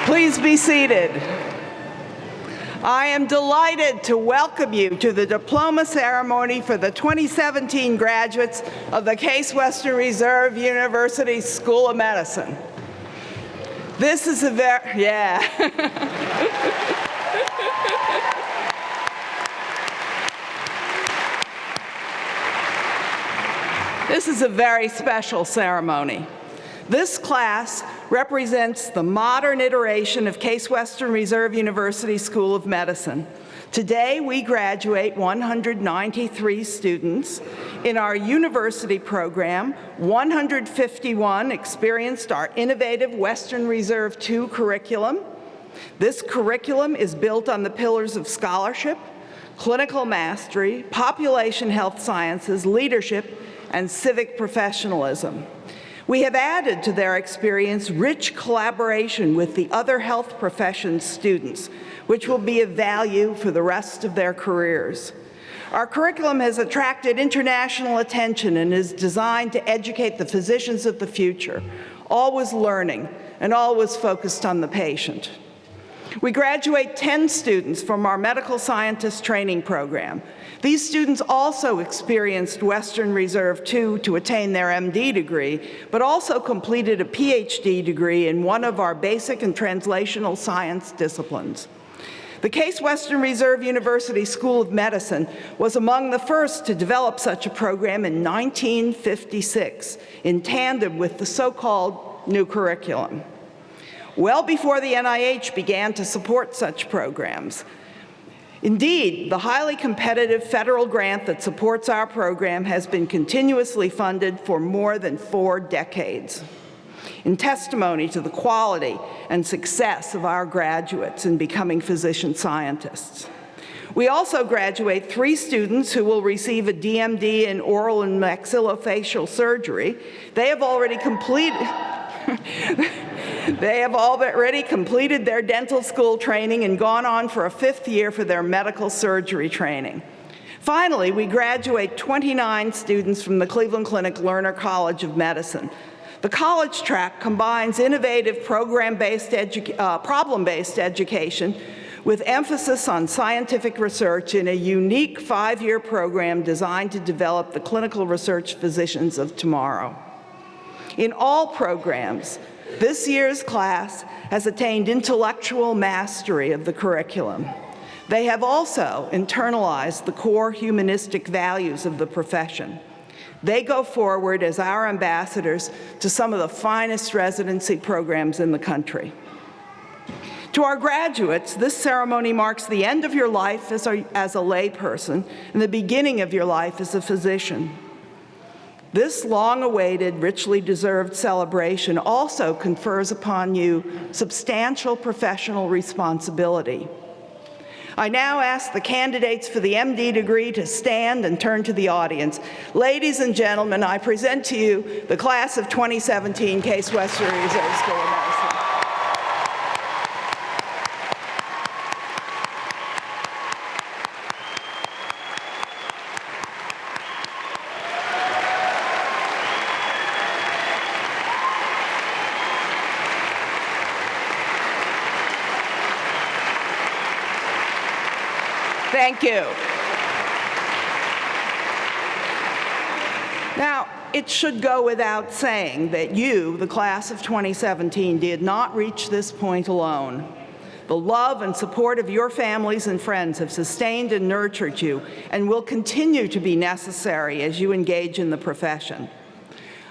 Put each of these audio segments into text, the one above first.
Please be seated. I am delighted to welcome you to the diploma ceremony for the 2017 graduates of the Case Western Reserve University School of Medicine. This is a This is a very special ceremony. This class represents the modern iteration of Case Western Reserve University School of Medicine. Today, we graduate 193 students. In our university program, 151 experienced our innovative Western Reserve II curriculum. This curriculum is built on the pillars of scholarship, clinical mastery, population health sciences, leadership, and civic professionalism. We have added to their experience rich collaboration with the other health professions students, which will be of value for the rest of their careers. Our curriculum has attracted international attention and is designed to educate the physicians of the future, always learning and always focused on the patient. We graduate 10 students from our medical scientist training program. These students also experienced Western Reserve II to attain their MD degree, but also completed a PhD degree in one of our basic and translational science disciplines. The Case Western Reserve University School of Medicine was among the first to develop such a program in 1956, in tandem with the so-called new curriculum. Well before the NIH began to support such programs. Indeed, the highly competitive federal grant that supports our program has been continuously funded for more than 4 decades. In testimony to the quality and success of our graduates in becoming physician scientists. We also graduate 3 students who will receive a DMD in oral and maxillofacial surgery. They have already completed their dental school training and gone on for a 5th year for their medical surgery training. Finally, we graduate 29 students from the Cleveland Clinic Lerner College of Medicine. The college track combines innovative problem-based education with emphasis on scientific research in a unique 5-year program designed to develop the clinical research physicians of tomorrow. In all programs, this year's class has attained intellectual mastery of the curriculum. They have also internalized the core humanistic values of the profession. They go forward as our ambassadors to some of the finest residency programs in the country. To our graduates, this ceremony marks the end of your life as a layperson and the beginning of your life as a physician. This long-awaited, richly deserved celebration also confers upon you substantial professional responsibility. I now ask the candidates for the MD degree to stand and turn to the audience. Ladies and gentlemen, I present to you the class of 2017 Case Western Reserve School of Medicine. Thank you. Now, it should go without saying that you, the class of 2017, did not reach this point alone. The love and support of your families and friends have sustained and nurtured you and will continue to be necessary as you engage in the profession.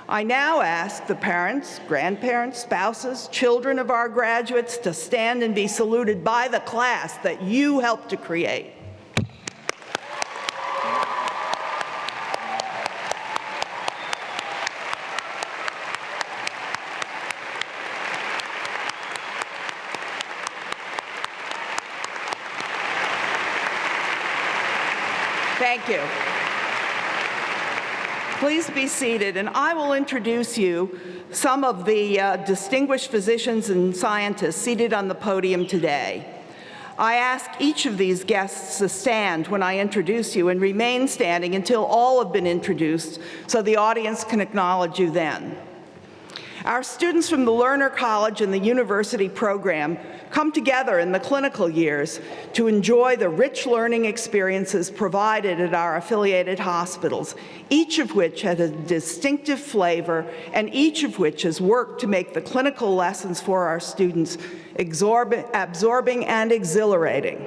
I now ask the parents, grandparents, spouses, children of our graduates to stand and be saluted by the class that you helped to create. Thank you. Please be seated, and I will introduce you some of the distinguished physicians and scientists seated on the podium today. I ask each of these guests to stand when I introduce you and remain standing until all have been introduced so the audience can acknowledge you then. Our students from the Lerner College and the university program come together in the clinical years to enjoy the rich learning experiences provided at our affiliated hospitals, each of which has a distinctive flavor and each of which has worked to make the clinical lessons for our students absorbing and exhilarating.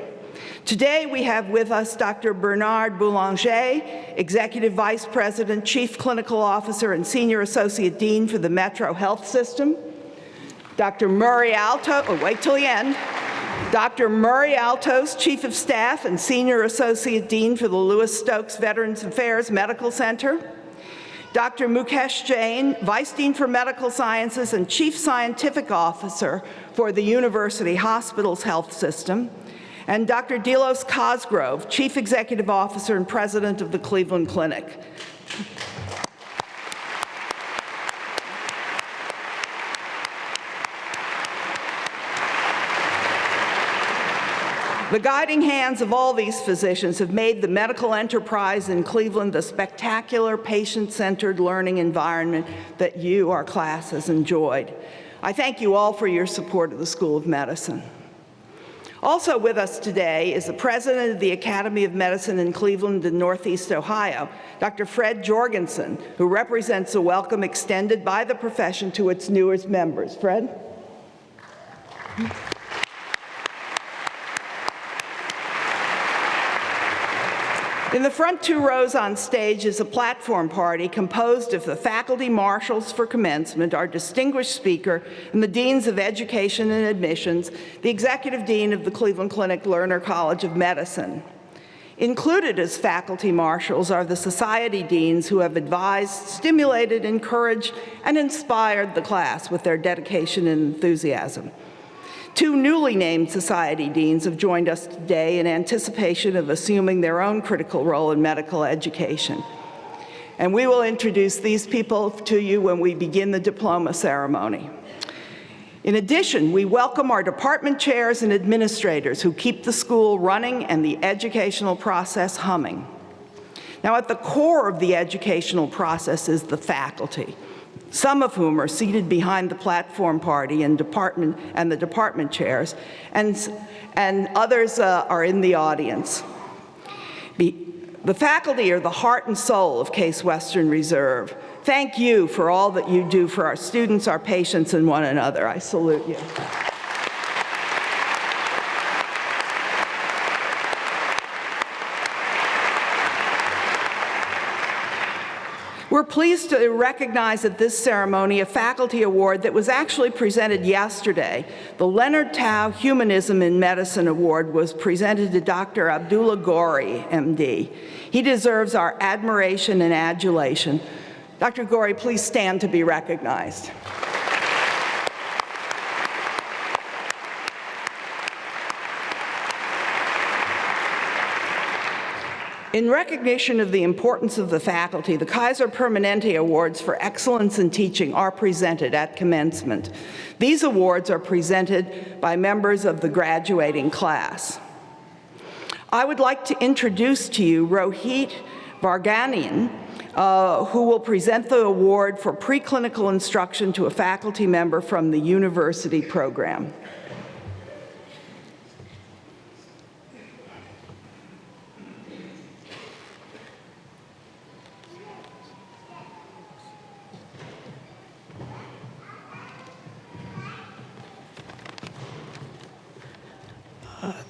Today, we have with us Dr. Bernard Boulanger, Executive Vice President, Chief Clinical Officer, and Senior Associate Dean for the Metro Health System. Dr. Murray Altos, wait till the end. Dr. Murray Altos, Chief of Staff and Senior Associate Dean for the Lewis Stokes Veterans Affairs Medical Center. Dr. Mukesh Jain, Vice Dean for Medical Sciences and Chief Scientific Officer for the University Hospitals Health System. And Dr. Delos Cosgrove, Chief Executive Officer and President of the Cleveland Clinic. The guiding hands of all these physicians have made the medical enterprise in Cleveland a spectacular, patient-centered learning environment that you, our class, has enjoyed. I thank you all for your support of the School of Medicine. Also with us today is the President of the Academy of Medicine in Cleveland and Northeast Ohio, Dr. Fred Jorgensen, who represents a welcome extended by the profession to its newest members. Fred? In the front two rows on stage is a platform party composed of the faculty marshals for commencement, our distinguished speaker, and the deans of education and admissions, the executive dean of the Cleveland Clinic Lerner College of Medicine. Included as faculty marshals are the society deans who have advised, stimulated, encouraged, and inspired the class with their dedication and enthusiasm. Two newly named society deans have joined us today in anticipation of assuming their own critical role in medical education. And we will introduce these people to you when we begin the diploma ceremony. In addition, we welcome our department chairs and administrators who keep the school running and the educational process humming. Now, at the core of the educational process is the faculty, some of whom are seated behind the platform party and the department chairs, and others are in the audience. The faculty are the heart and soul of Case Western Reserve. Thank you for all that you do for our students, our patients, and one another. I salute you. We're pleased to recognize at this ceremony a faculty award that was actually presented yesterday. The Leonard Tao Humanism in Medicine Award was presented to Dr. Abdullah Gori, MD. He deserves our admiration and adulation. Dr. Gori, please stand to be recognized. In recognition of the importance of the faculty, the Kaiser Permanente Awards for Excellence in Teaching are presented at commencement. These awards are presented by members of the graduating class. I would like to introduce to you Rohit Varganian, who will present the award for preclinical instruction to a faculty member from the university program.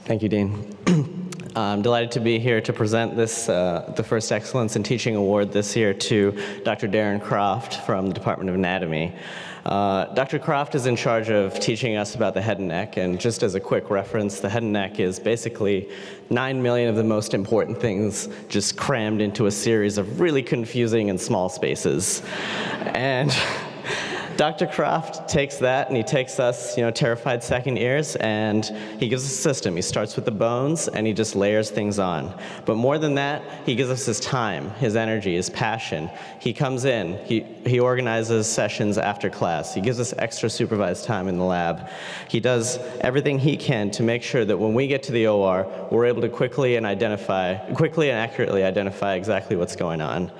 Thank you, Dean. I'm delighted to be here to present this, the first Excellence in Teaching Award this year to Dr. Darren Croft from the Department of Anatomy. Dr. Croft is in charge of teaching us about the head and neck, and just as a quick reference, the head and neck is basically 9 million of the most important things just crammed into a series of really confusing and small spaces. And Dr. Croft takes that and he takes us, terrified second ears, and he gives us a system. He starts with the bones and he just layers things on. But more than that, he gives us his time, his energy, his passion. He comes in, he organizes sessions after class. He gives us extra supervised time in the lab. He does everything he can to make sure that when we get to the OR, we're able to quickly and accurately identify exactly what's going on.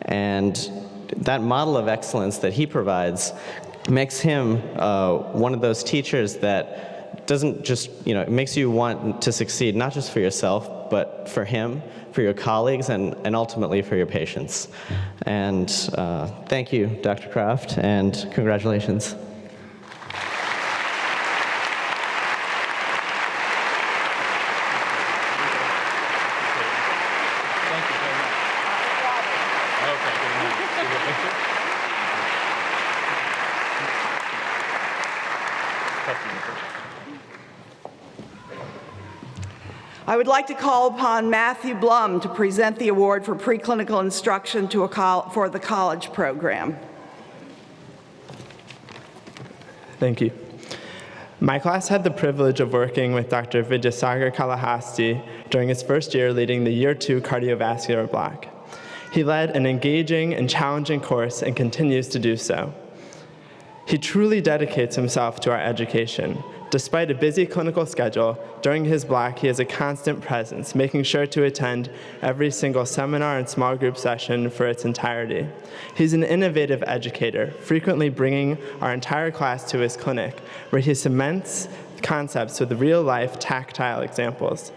And that model of excellence that he provides makes him one of those teachers that doesn't just, it makes you want to succeed, not just for yourself, but for him, for your colleagues, and ultimately for your patients. And thank you, Dr. Croft, and congratulations. I would like to call upon Matthew Blum to present the award for preclinical instruction for the college program. Thank you. My class had the privilege of working with Dr. Vidyasagar Kalahasti during his first year leading the Year 2 cardiovascular block. He led an engaging and challenging course and continues to do so. He truly dedicates himself to our education. Despite a busy clinical schedule, during his block, he has a constant presence, making sure to attend every single seminar and small group session for its entirety. He's an innovative educator, frequently bringing our entire class to his clinic, where he cements concepts with real-life, tactile examples.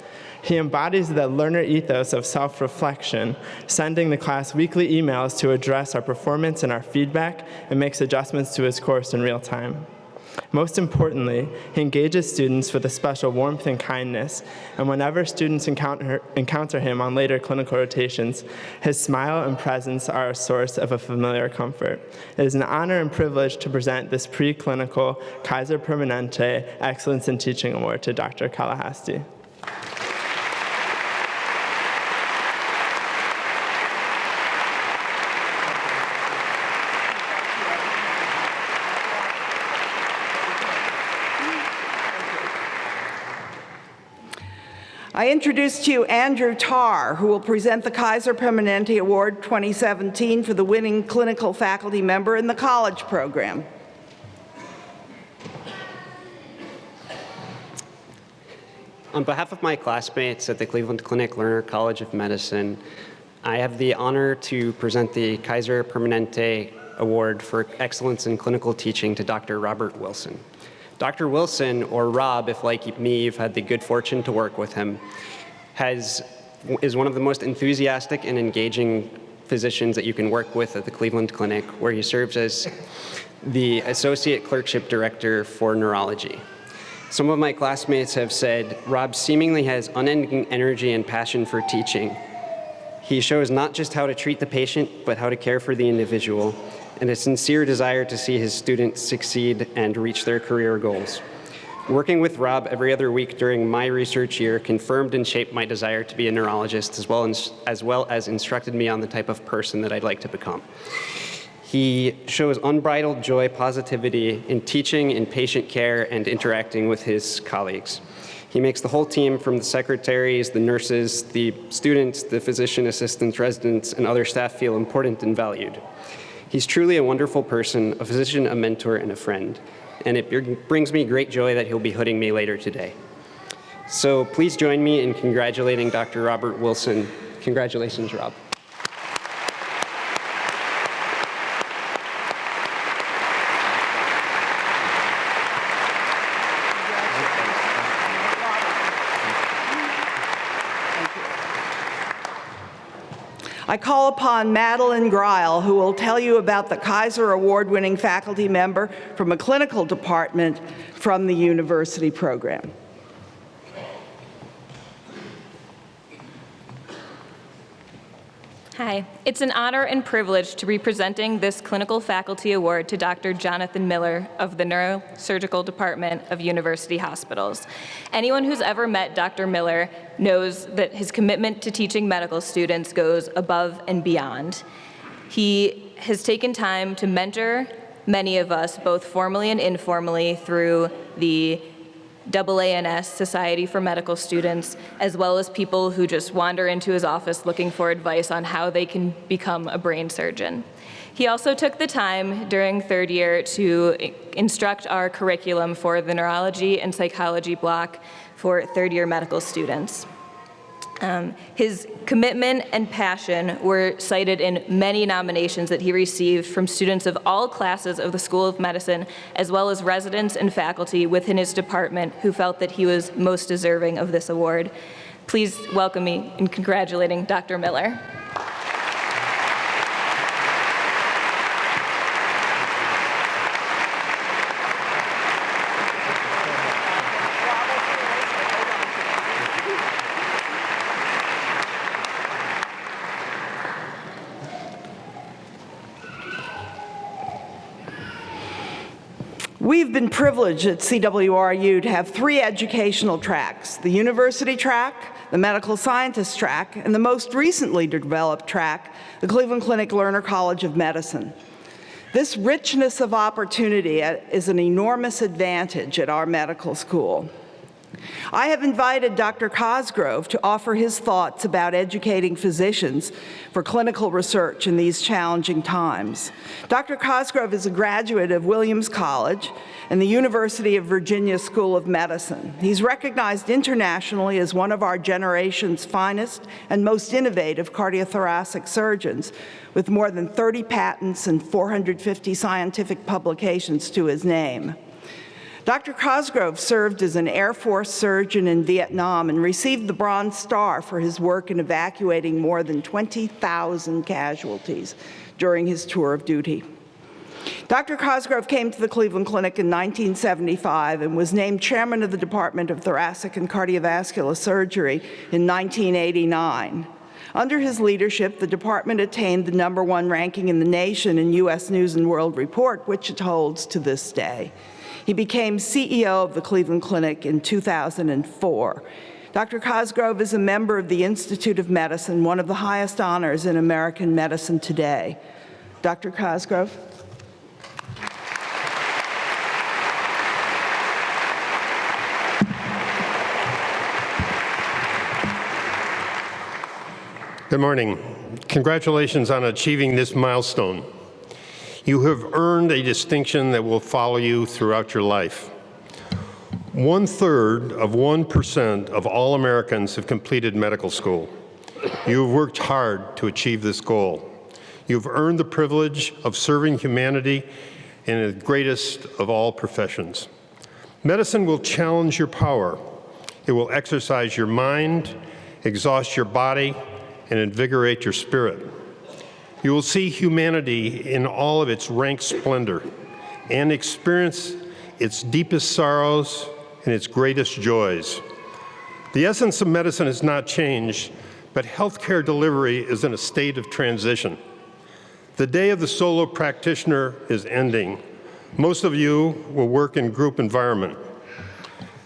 He embodies the learner ethos of self-reflection, sending the class weekly emails to address our performance and our feedback, and makes adjustments to his course in real time. Most importantly, he engages students with a special warmth and kindness, and whenever students encounter him on later clinical rotations, his smile and presence are a source of a familiar comfort. It is an honor and privilege to present this preclinical Kaiser Permanente Excellence in Teaching Award to Dr. Kalahasti. I introduce to you Andrew Tarr, who will present the Kaiser Permanente Award 2017 for the winning clinical faculty member in the college program. On behalf of my classmates at the Cleveland Clinic Lerner College of Medicine, I have the honor to present the Kaiser Permanente Award for Excellence in Clinical Teaching to Dr. Robert Wilson. Dr. Wilson, or Rob, if like me, you've had the good fortune to work with him, is one of the most enthusiastic and engaging physicians that you can work with at the Cleveland Clinic, where he serves as the Associate Clerkship Director for Neurology. Some of my classmates have said Rob seemingly has unending energy and passion for teaching. He shows not just how to treat the patient, but how to care for the individual, and a sincere desire to see his students succeed and reach their career goals. Working with Rob every other week during my research year confirmed and shaped my desire to be a neurologist, as well as instructed me on the type of person that I'd like to become. He shows unbridled joy, positivity in teaching, in patient care, and interacting with his colleagues. He makes the whole team, from the secretaries, the nurses, the students, the physician assistants, residents, and other staff, feel important and valued. He's truly a wonderful person, a physician, a mentor, and a friend. And it brings me great joy that he'll be hooding me later today. So please join me in congratulating Dr. Robert Wilson. Congratulations, Rob. I call upon Madeline Greil, who will tell you about the Kaiser Award-winning faculty member from a clinical department from the university program. Hi, it's an honor and privilege to be presenting this Clinical Faculty Award to Dr. Jonathan Miller of the Neurosurgical Department of University Hospitals. Anyone who's ever met Dr. Miller knows that his commitment to teaching medical students goes above and beyond. He has taken time to mentor many of us, both formally and informally, through the AANS Society for Medical Students, as well as people who just wander into his office looking for advice on how they can become a brain surgeon. He also took the time during third year to instruct our curriculum for the neurology and psychology block for third year medical students. His commitment and passion were cited in many nominations that he received from students of all classes of the School of Medicine, as well as residents and faculty within his department who felt that he was most deserving of this award. Please welcome me in congratulating Dr. Miller. We've been privileged at CWRU to have 3 educational tracks: the university track, the medical scientist track, and the most recently developed track, the Cleveland Clinic Lerner College of Medicine. This richness of opportunity is an enormous advantage at our medical school. I have invited Dr. Cosgrove to offer his thoughts about educating physicians for clinical research in these challenging times. Dr. Cosgrove is a graduate of Williams College and the University of Virginia School of Medicine. He's recognized internationally as one of our generation's finest and most innovative cardiothoracic surgeons, with more than 30 patents and 450 scientific publications to his name. Dr. Cosgrove served as an Air Force surgeon in Vietnam and received the Bronze Star for his work in evacuating more than 20,000 casualties during his tour of duty. Dr. Cosgrove came to the Cleveland Clinic in 1975 and was named chairman of the Department of Thoracic and Cardiovascular Surgery in 1989. Under his leadership, the department attained the #1 ranking in the nation in U.S. News & World Report, which it holds to this day. He became CEO of the Cleveland Clinic in 2004. Dr. Cosgrove is a member of the Institute of Medicine, one of the highest honors in American medicine today. Dr. Cosgrove. Good morning. Congratulations on achieving this milestone. You have earned a distinction that will follow you throughout your life. 1/3 of 1% of all Americans have completed medical school. You have worked hard to achieve this goal. You've earned the privilege of serving humanity in the greatest of all professions. Medicine will challenge your power. It will exercise your mind, exhaust your body, and invigorate your spirit. You will see humanity in all of its rank splendor and experience its deepest sorrows and its greatest joys. The essence of medicine has not changed, but healthcare delivery is in a state of transition. The day of the solo practitioner is ending. Most of you will work in group environment.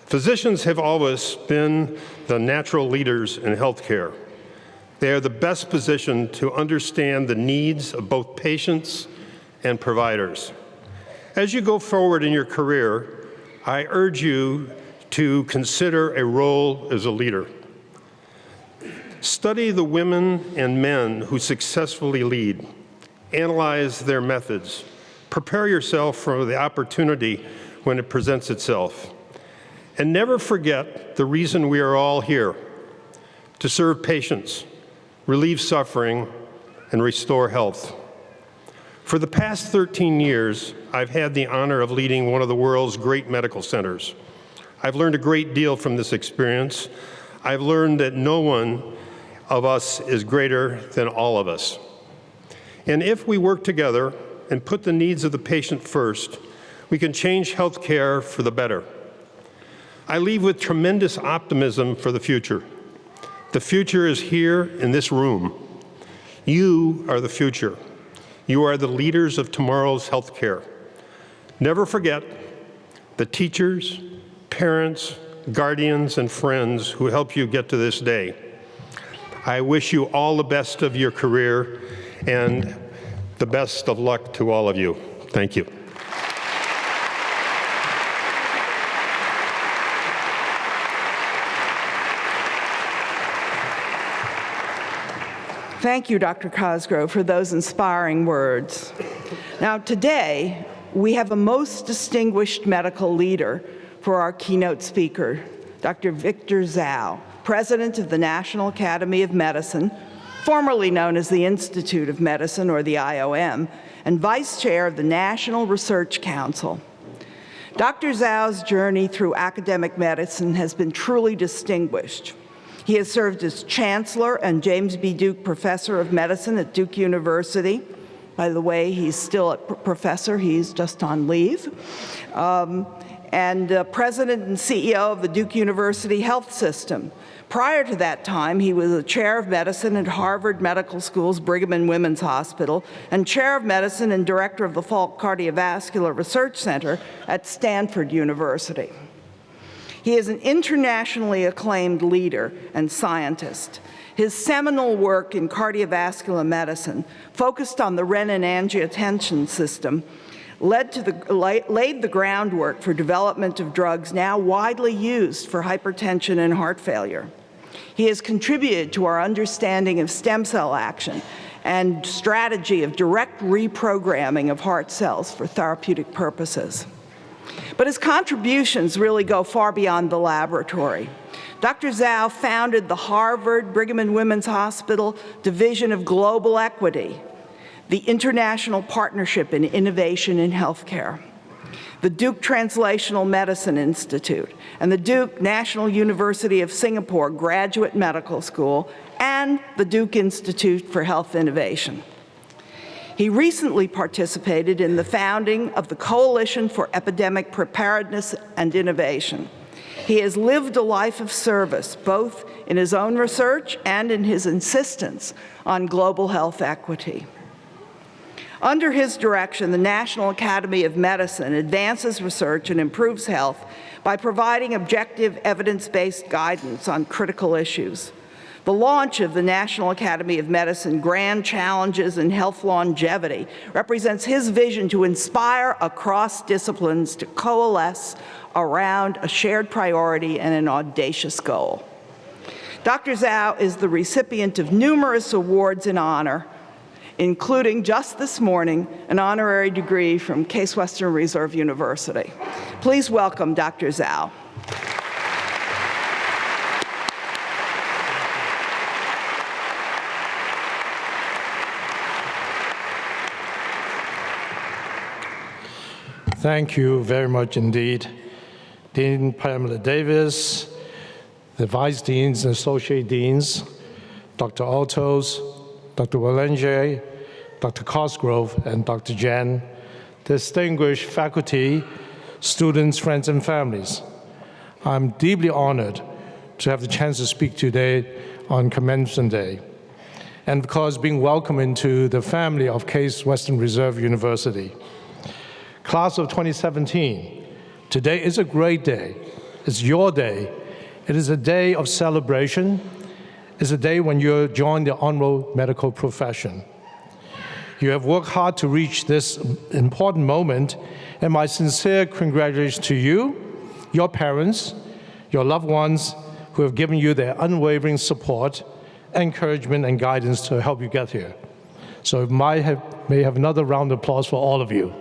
Physicians have always been the natural leaders in healthcare. They are the best positioned to understand the needs of both patients and providers. As you go forward in your career, I urge you to consider a role as a leader. Study the women and men who successfully lead. Analyze their methods. Prepare yourself for the opportunity when it presents itself. And never forget the reason we are all here: to serve patients, relieve suffering, and restore health. For the past 13 years, I've had the honor of leading one of the world's great medical centers. I've learned a great deal from this experience. I've learned that no one of us is greater than all of us. And if we work together and put the needs of the patient first, we can change healthcare for the better. I leave with tremendous optimism for the future. The future is here in this room. You are the future. You are the leaders of tomorrow's healthcare. Never forget the teachers, parents, guardians, and friends who helped you get to this day. I wish you all the best of your career and the best of luck to all of you. Thank you. Thank you, Dr. Cosgrove, for those inspiring words. Now, today, we have a most distinguished medical leader for our keynote speaker, Dr. Victor Zhao, President of the National Academy of Medicine, formerly known as the Institute of Medicine, or the IOM, and Vice Chair of the National Research Council. Dr. Zhao's journey through academic medicine has been truly distinguished. He has served as Chancellor and James B. Duke Professor of Medicine at Duke University. By the way, he's still a professor, he's just on leave. And President and CEO of the Duke University Health System. Prior to that time, he was the Chair of Medicine at Harvard Medical School's Brigham and Women's Hospital and Chair of Medicine and Director of the Falk Cardiovascular Research Center at Stanford University. He is an internationally acclaimed leader and scientist. His seminal work in cardiovascular medicine, focused on the renin-angiotensin system, laid the groundwork for development of drugs now widely used for hypertension and heart failure. He has contributed to our understanding of stem cell action and strategy of direct reprogramming of heart cells for therapeutic purposes. But his contributions really go far beyond the laboratory. Dr. Zhao founded the Harvard Brigham and Women's Hospital Division of Global Equity, the International Partnership in Innovation in Healthcare, the Duke Translational Medicine Institute, and the Duke National University of Singapore Graduate Medical School, and the Duke Institute for Health Innovation. He recently participated in the founding of the Coalition for Epidemic Preparedness and Innovation. He has lived a life of service, both in his own research and in his insistence on global health equity. Under his direction, the National Academy of Medicine advances research and improves health by providing objective, evidence-based guidance on critical issues. The launch of the National Academy of Medicine Grand Challenges in Health Longevity represents his vision to inspire across disciplines to coalesce around a shared priority and an audacious goal. Dr. Zhao is the recipient of numerous awards and honor, including just this morning, an honorary degree from Case Western Reserve University. Please welcome Dr. Zhao. Thank you very much indeed. Dean Pamela Davis, the Vice Deans and Associate Deans, Dr. Altos, Dr. Walenge, Dr. Cosgrove, and Dr. Jen, distinguished faculty, students, friends, and families. I'm deeply honored to have the chance to speak today on Commencement Day, and of course, being welcomed into the family of Case Western Reserve University. Class of 2017, today is a great day. It's your day. It is a day of celebration. It's a day when you join the honorable medical profession. You have worked hard to reach this important moment, and my sincere congratulations to you, your parents, your loved ones who have given you their unwavering support, encouragement, and guidance to help you get here. So may have another round of applause for all of you.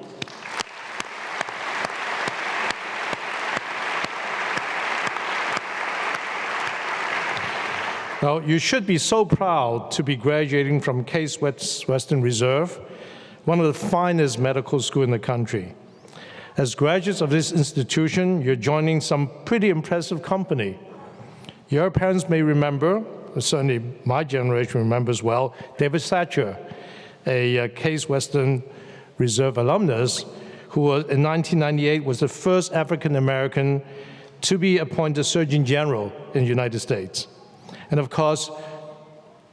Now, you should be so proud to be graduating from Case Western Reserve, one of the finest medical schools in the country. As graduates of this institution, you're joining some pretty impressive company. Your parents may remember, certainly my generation remembers well, David Satcher, a Case Western Reserve alumnus, who was, in 1998 was the first African American to be appointed Surgeon General in the United States. And of course,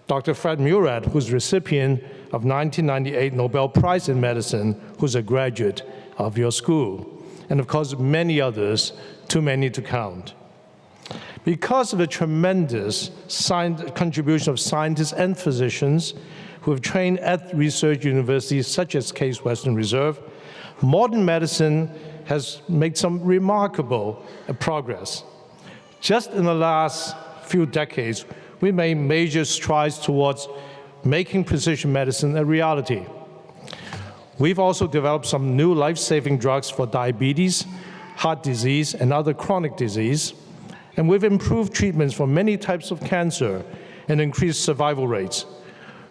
Dr. Fred Murad, who's recipient of 1998 Nobel Prize in Medicine, who's a graduate of your school. And of course, many others, too many to count. Because of the tremendous contribution of scientists and physicians who have trained at research universities such as Case Western Reserve, modern medicine has made some remarkable progress. Just in the last few decades, we made major strides towards making precision medicine a reality. We've also developed some new life-saving drugs for diabetes, heart disease, and other chronic disease. And we've improved treatments for many types of cancer and increased survival rates.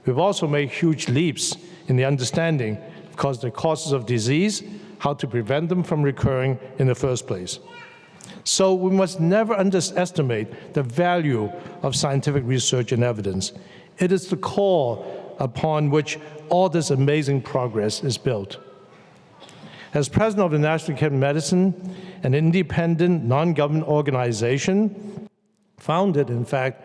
We've also made huge leaps in the understanding of the causes of disease, how to prevent them from recurring in the first place. So we must never underestimate the value of scientific research and evidence. It is the core upon which all this amazing progress is built. As president of the National Academy of Medicine, an independent, non-government organization, founded, in fact,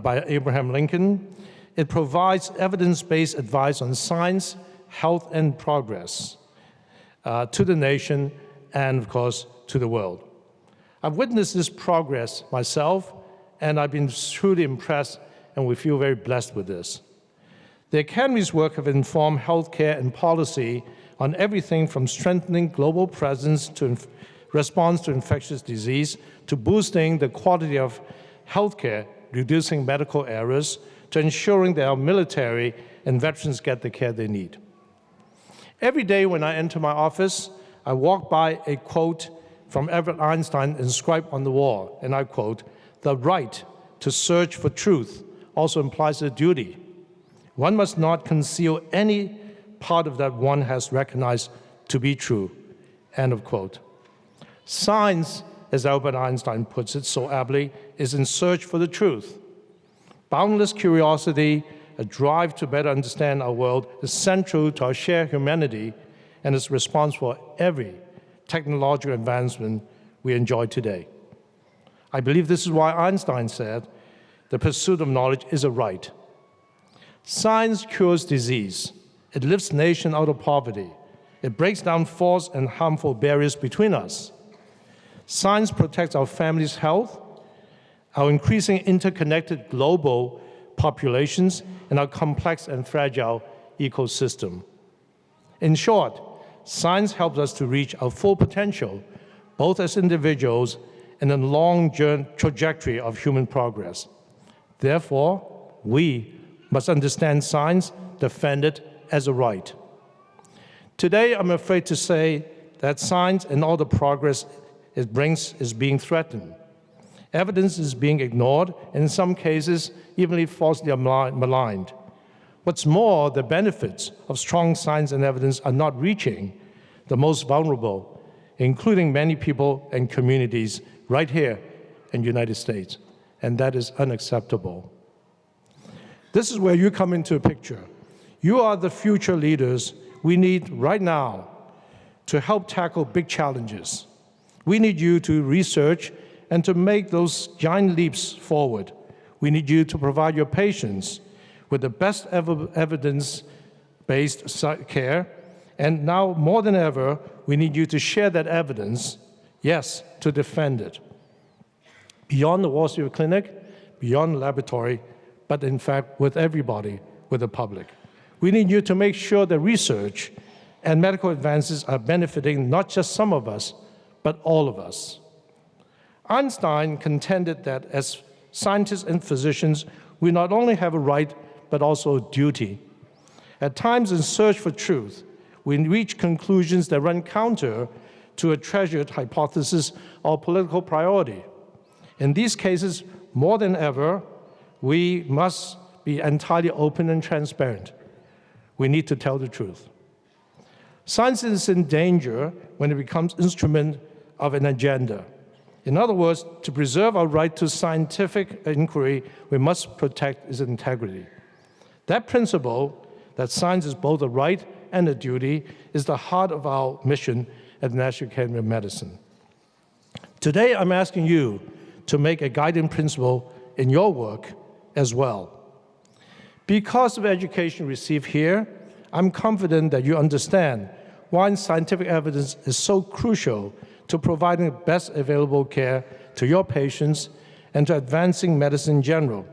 by Abraham Lincoln, it provides evidence-based advice on science, health, and progress to the nation and, of course, to the world. I've witnessed this progress myself, and I've been truly impressed, and we feel very blessed with this. The Academy's work have informed healthcare and policy on everything from strengthening global presence to response to infectious disease, to boosting the quality of healthcare, reducing medical errors, to ensuring that our military and veterans get the care they need. Every day when I enter my office, I walk by a quote from Albert Einstein inscribed on the wall, and I quote, "The right to search for truth also implies a duty. One must not conceal any part of that one has recognized to be true," end of quote. Science, as Albert Einstein puts it so aptly, is in search for the truth. Boundless curiosity, a drive to better understand our world, is central to our shared humanity and is responsible for every technological advancement we enjoy today. I believe this is why Einstein said, "The pursuit of knowledge is a right." Science cures disease. It lifts nations out of poverty. It breaks down false and harmful barriers between us. Science protects our family's health, our increasing interconnected global populations, and our complex and fragile ecosystem. In short, science helps us to reach our full potential, both as individuals and in the long trajectory of human progress. Therefore, we must understand science, defend it as a right. Today, I'm afraid to say that science and all the progress it brings is being threatened. Evidence is being ignored, and in some cases, even falsely maligned. What's more, the benefits of strong science and evidence are not reaching the most vulnerable, including many people and communities right here in the United States, and that is unacceptable. This is where you come into a picture. You are the future leaders we need right now to help tackle big challenges. We need you to research and to make those giant leaps forward. We need you to provide your patients with the best evidence-based care, and now more than ever, we need you to share that evidence, yes, to defend it. Beyond the Wall Street Clinic, beyond the laboratory, but in fact with everybody, with the public. We need you to make sure that research and medical advances are benefiting not just some of us, but all of us. Einstein contended that as scientists and physicians, we not only have a right, but also a duty. At times in search for truth, we reach conclusions that run counter to a treasured hypothesis or political priority. In these cases, more than ever, we must be entirely open and transparent. We need to tell the truth. Science is in danger when it becomes instrument of an agenda. In other words, to preserve our right to scientific inquiry, we must protect its integrity. That principle, that science is both a right and a duty, is the heart of our mission at the National Academy of Medicine. Today, I'm asking you to make a guiding principle in your work as well. Because of education received here, I'm confident that you understand why scientific evidence is so crucial to providing the best available care to your patients and to advancing medicine in general.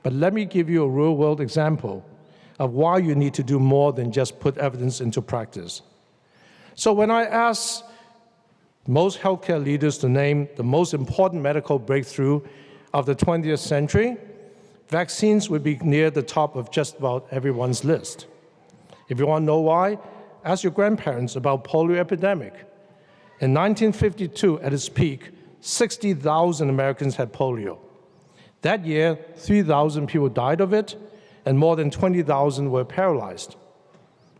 But let me give you a real-world example of why you need to do more than just put evidence into practice. So when I ask most healthcare leaders to name the most important medical breakthrough of the 20th century, vaccines would be near the top of just about everyone's list. If you want to know why, ask your grandparents about polio epidemic. In 1952, at its peak, 60,000 Americans had polio. That year, 3,000 people died of it, and more than 20,000 were paralyzed.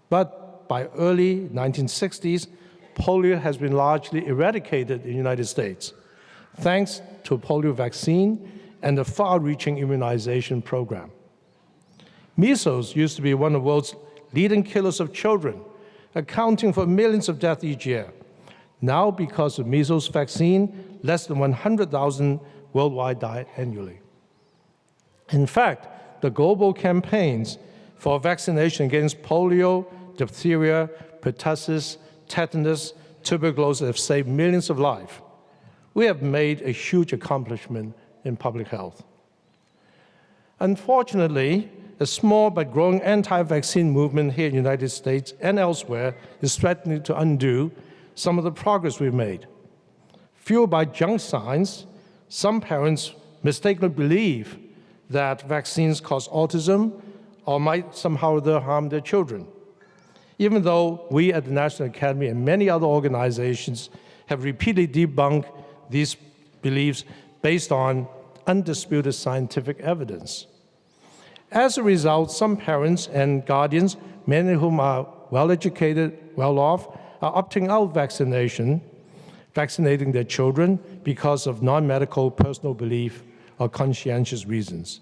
But by early 1960s, polio has been largely eradicated in the United States, thanks to a polio vaccine and a far-reaching immunization program. Measles used to be one of the world's leading killers of children, accounting for millions of deaths each year. Now, because of measles vaccine, less than 100,000 worldwide die annually. In fact, the global campaigns for vaccination against polio, diphtheria, pertussis, tetanus, tuberculosis have saved millions of lives. We have made a huge accomplishment in public health. Unfortunately, a small but growing anti-vaccine movement here in the United States and elsewhere is threatening to undo some of the progress we've made. Fueled by junk science, some parents mistakenly believe that vaccines cause autism or might somehow or other harm their children, even though we at the National Academy and many other organizations have repeatedly debunked these beliefs based on undisputed scientific evidence. As a result, some parents and guardians, many of whom are well-educated, well-off, are opting out vaccinating their children because of non-medical personal belief or conscientious reasons.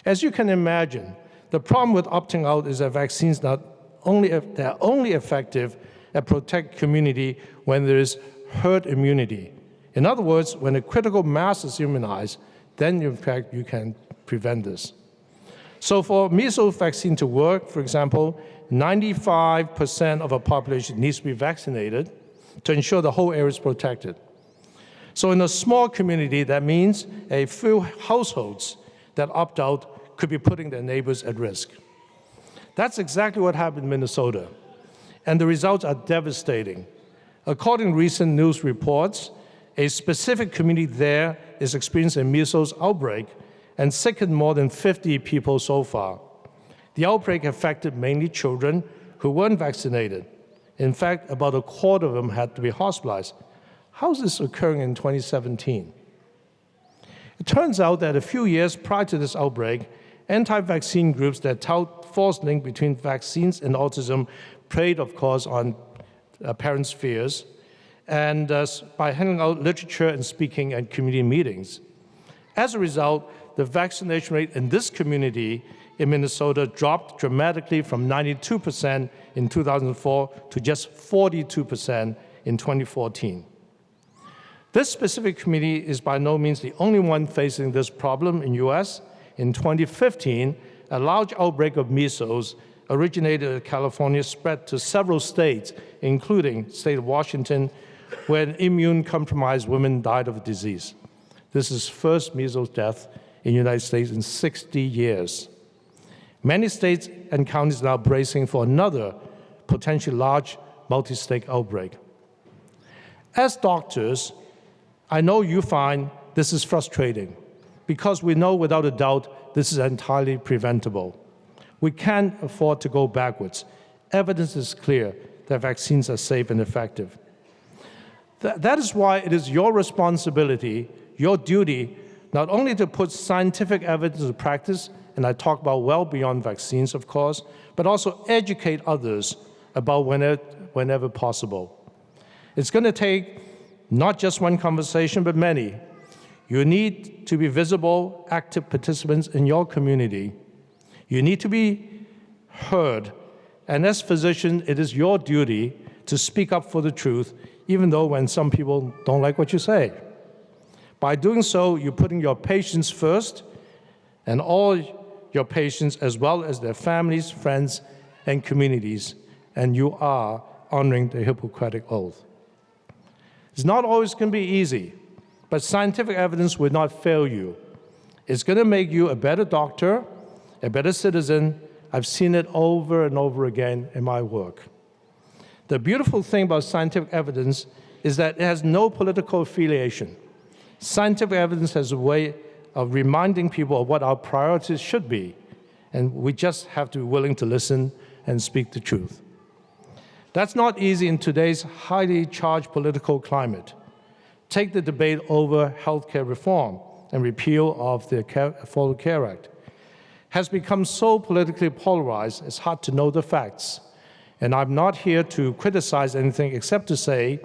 As you can imagine, the problem with opting out is that vaccines they're only effective at protect community when there is herd immunity. In other words, when a critical mass is immunized, then in fact you can prevent this. So for measles vaccine to work, for example, 95% of our population needs to be vaccinated to ensure the whole area is protected. So in a small community, that means a few households that opt out could be putting their neighbors at risk. That's exactly what happened in Minnesota, and the results are devastating. According to recent news reports, a specific community there is experiencing a measles outbreak and sickened more than 50 people so far. The outbreak affected mainly children who weren't vaccinated. In fact, about a quarter of them had to be hospitalized. How is this occurring in 2017? It turns out that a few years prior to this outbreak, anti-vaccine groups that tout false link between vaccines and autism preyed, of course, on parents' fears, and by handing out literature and speaking at community meetings. As a result, the vaccination rate in this community in Minnesota dropped dramatically from 92% in 2004 to just 42% in 2014. This specific community is by no means the only one facing this problem in the US. In 2015, a large outbreak of measles originated in California, spread to several states, including the state of Washington, where immune-compromised women died of the disease. This is the first measles death in the United States in 60 years. Many states and counties are now bracing for another potentially large multi-state outbreak. As doctors, I know you find this is frustrating because we know without a doubt this is entirely preventable. We can't afford to go backwards. Evidence is clear that vaccines are safe and effective. That is why it is your responsibility, your duty, not only to put scientific evidence into practice, and I talk about well beyond vaccines, of course, but also educate others about whenever possible. It's going to take not just one conversation, but many. You need to be visible, active participants in your community. You need to be heard, and as physicians, it is your duty to speak up for the truth, even though when some people don't like what you say. By doing so, you're putting your patients first, and all your patients, as well as their families, friends, and communities, and you are honoring the Hippocratic Oath. It's not always going to be easy, but scientific evidence will not fail you. It's going to make you a better doctor, a better citizen. I've seen it over and over again in my work. The beautiful thing about scientific evidence is that it has no political affiliation. Scientific evidence has a way of reminding people of what our priorities should be, and we just have to be willing to listen and speak the truth. That's not easy in today's highly charged political climate. Take the debate over healthcare reform and repeal of the Affordable Care Act has become so politically polarized, it's hard to know the facts. And I'm not here to criticize anything except to say,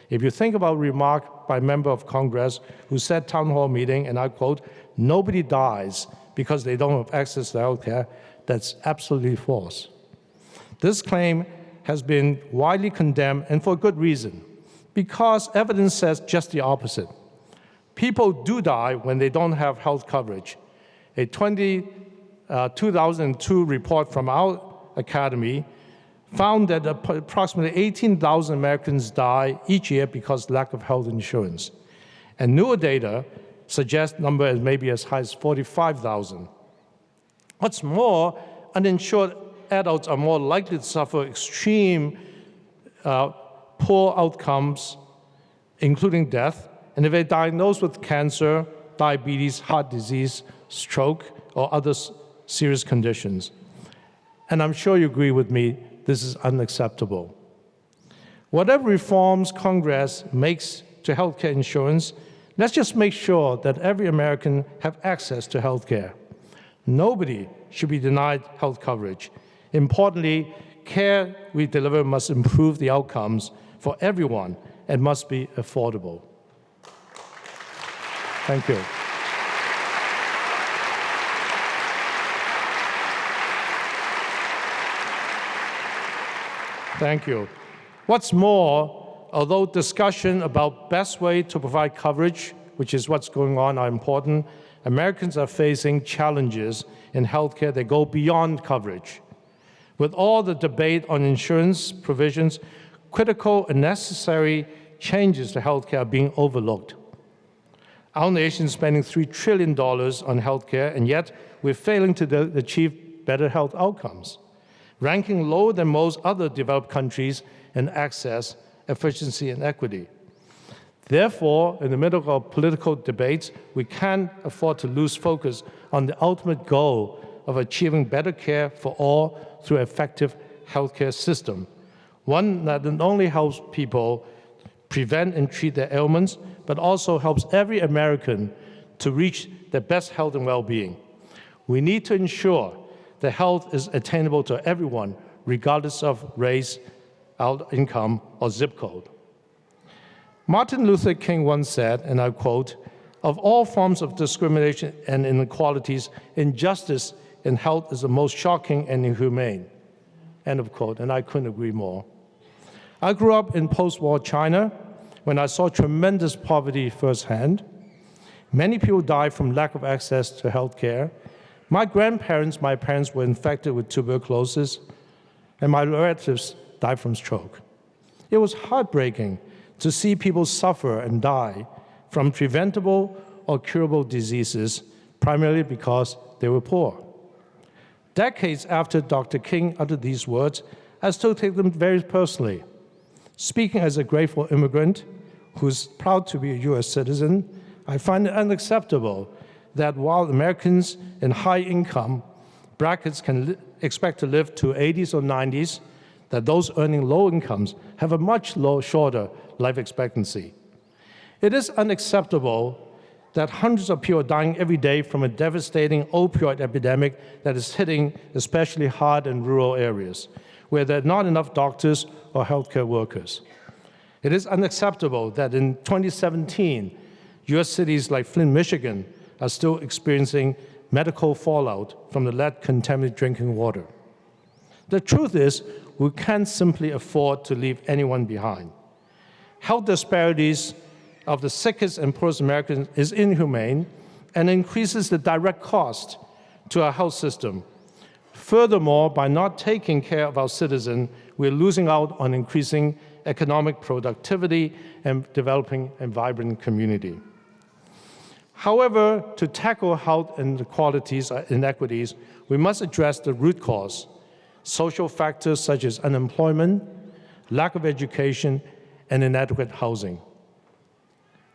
if you think about a remark by a member of Congress who said town hall meeting, and I quote, "Nobody dies because they don't have access to health care," that's absolutely false. This claim has been widely condemned, and for good reason, because evidence says just the opposite. People do die when they don't have health coverage. A 2002 report from our academy found that approximately 18,000 Americans die each year because of lack of health insurance. And newer data suggests number as maybe as high as 45,000. What's more, uninsured adults are more likely to suffer extreme poor outcomes, including death, and if they're diagnosed with cancer, diabetes, heart disease, stroke, or other serious conditions. And I'm sure you agree with me, this is unacceptable. Whatever reforms Congress makes to healthcare insurance, let's just make sure that every American have access to healthcare. Nobody should be denied health coverage. Importantly, care we deliver must improve the outcomes for everyone and must be affordable. Thank you. Thank you. What's more, although discussion about best way to provide coverage, which is what's going on, are important, Americans are facing challenges in healthcare that go beyond coverage. With all the debate on insurance provisions, critical and necessary changes to healthcare are being overlooked. Our nation is spending $3 trillion on healthcare, and yet we're failing to achieve better health outcomes, ranking lower than most other developed countries in access, efficiency, and equity. Therefore, in the middle of political debates, we can't afford to lose focus on the ultimate goal of achieving better care for all through an effective healthcare system, one that not only helps people prevent and treat their ailments, but also helps every American to reach their best health and well-being. We need to ensure that health is attainable to everyone, regardless of race, income, or zip code. Martin Luther King once said, and I quote, "Of all forms of discrimination and inequalities, injustice in health is the most shocking and inhumane." End of quote, and I couldn't agree more. I grew up in post-war China when I saw tremendous poverty firsthand. Many people died from lack of access to health care. My parents were infected with tuberculosis, and my relatives died from stroke. It was heartbreaking to see people suffer and die from preventable or curable diseases, primarily because they were poor. Decades after Dr. King uttered these words, I still take them very personally. Speaking as a grateful immigrant who's proud to be a US citizen, I find it unacceptable that while Americans in high income brackets can expect to live to 80s or 90s, that those earning low incomes have a much shorter life expectancy. It is unacceptable that hundreds of people are dying every day from a devastating opioid epidemic that is hitting especially hard in rural areas, where there are not enough doctors or healthcare workers. It is unacceptable that in 2017, US cities like Flint, Michigan are still experiencing medical fallout from the lead-contaminated drinking water. The truth is, we can't simply afford to leave anyone behind. Health disparities of the sickest and poorest Americans is inhumane and increases the direct cost to our health system. Furthermore, by not taking care of our citizens, we're losing out on increasing economic productivity and developing a vibrant community. However, to tackle health inequalities, we must address the root cause, social factors such as unemployment, lack of education, and inadequate housing.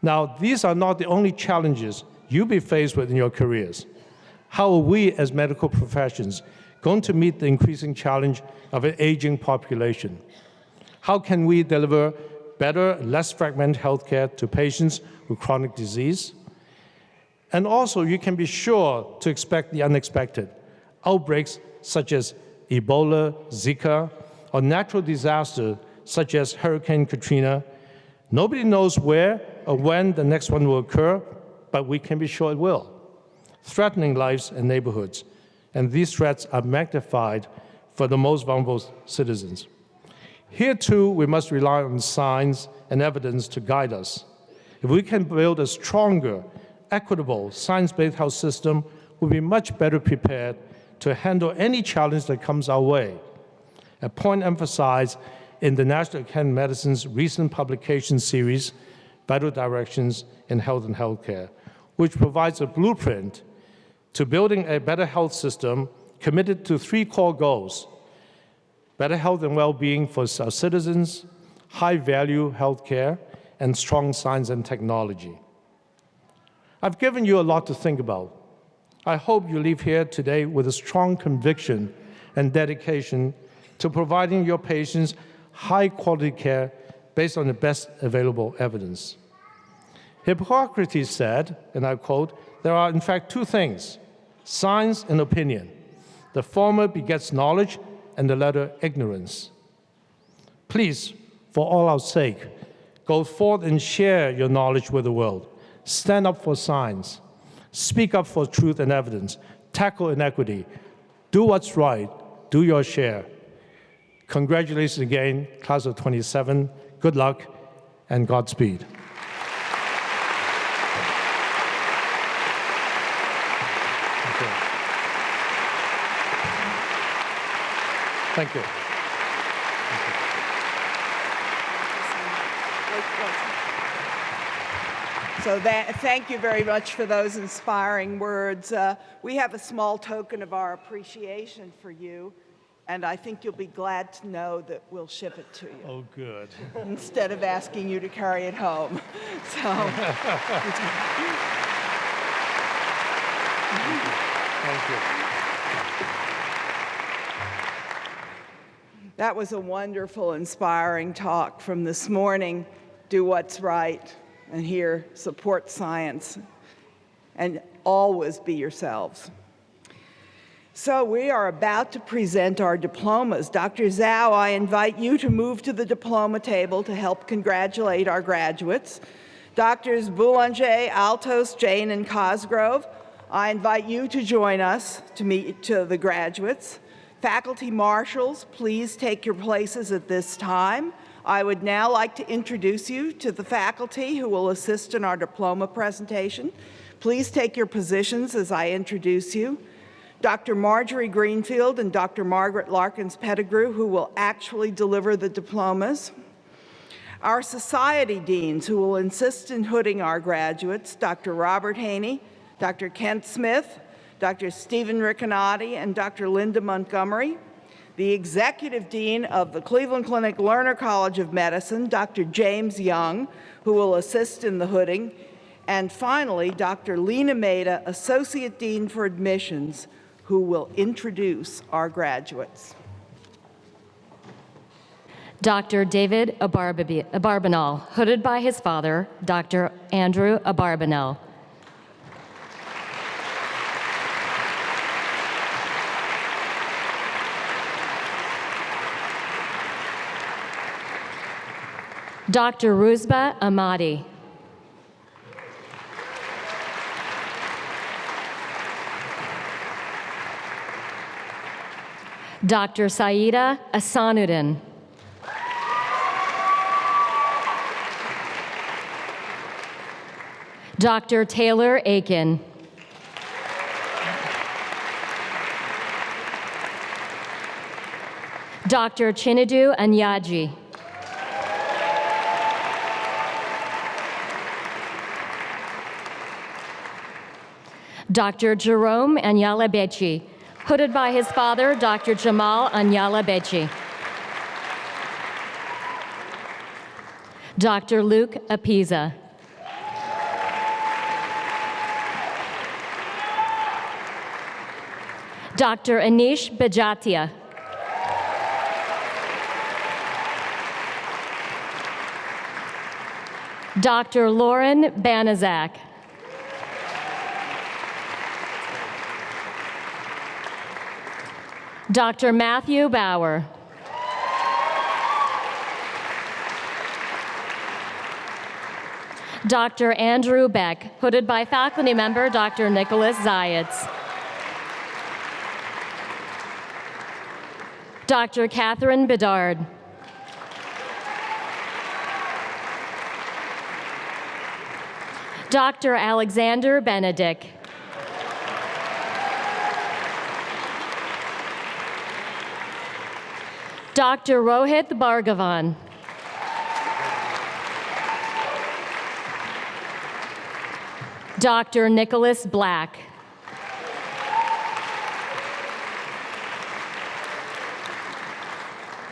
Now, these are not the only challenges you'll be faced with in your careers. How are we as medical professions going to meet the increasing challenge of an aging population? How can we deliver better, less fragmented healthcare to patients with chronic disease. And also, you can be sure to expect the unexpected. Outbreaks such as Ebola, Zika, or natural disasters such as Hurricane Katrina. Nobody knows where or when the next one will occur, but we can be sure it will, threatening lives and neighborhoods. And these threats are magnified for the most vulnerable citizens. Here, too, we must rely on science and evidence to guide us. If we can build a stronger, equitable, science-based health system, we'll be much better prepared to handle any challenge that comes our way. A point emphasized in the National Academy of Medicine's recent publication series, Vital Directions in Health and Healthcare, which provides a blueprint to building a better health system committed to 3 core goals: better health and well-being for our citizens, high-value healthcare, and strong science and technology. I've given you a lot to think about. I hope you leave here today with a strong conviction and dedication to providing your patients high-quality care based on the best available evidence. Hippocrates said, and I quote, "There are in fact 2 things, science and opinion. The former begets knowledge, and the latter ignorance." Please, for all our sake, go forth and share your knowledge with the world. Stand up for science. Speak up for truth and evidence. Tackle inequity. Do what's right. Do your share. Congratulations again, class of 27. Good luck and Godspeed. Thank you. So thank you very much for those inspiring words. We have a small token of our appreciation for you, and I think you'll be glad to know that we'll ship it to you. Oh, good. Instead of asking you to carry it home. So. Thank you. That was a wonderful, inspiring talk from this morning. Do what's right, and here, support science, and always be yourselves. So we are about to present our diplomas. Dr. Zhao, I invite you to move to the diploma table to help congratulate our graduates. Doctors Boulanger, Altos, Jane, and Cosgrove, I invite you to join us to meet the graduates. Faculty marshals, please take your places at this time. I would now like to introduce you to the faculty who will assist in our diploma presentation. Please take your positions as I introduce you. Dr. Marjorie Greenfield and Dr. Margaret Larkins-Pettigrew, who will actually deliver the diplomas. Our society deans, who will insist in hooding our graduates, Dr. Robert Haney, Dr. Kent Smith, Dr. Stephen Riccinati, and Dr. Linda Montgomery. The Executive Dean of the Cleveland Clinic Lerner College of Medicine, Dr. James Young, who will assist in the hooding. And finally, Dr. Lena Maida, Associate Dean for Admissions, who will introduce our graduates. Dr. David Abarbanel, hooded by his father, Dr. Andrew Abarbanel. Dr. Ruzba Ahmadi. Dr. Saida Asanuddin. Dr. Taylor Aiken. Dr. Chinedu Anyaji. Dr. Jerome Anyala Bechi, hooded by his father, Dr. Jamal Anyala Bechi. Dr. Luke Apiza. Dr. Anish Bajatia. Dr. Lauren Banaszak. Dr. Matthew Bauer. Dr. Andrew Beck, hooded by faculty member Dr. Nicholas Zayats. Dr. Catherine Bedard. Dr. Alexander Benedict. Dr. Rohit Bhargavan. Dr. Nicholas Black.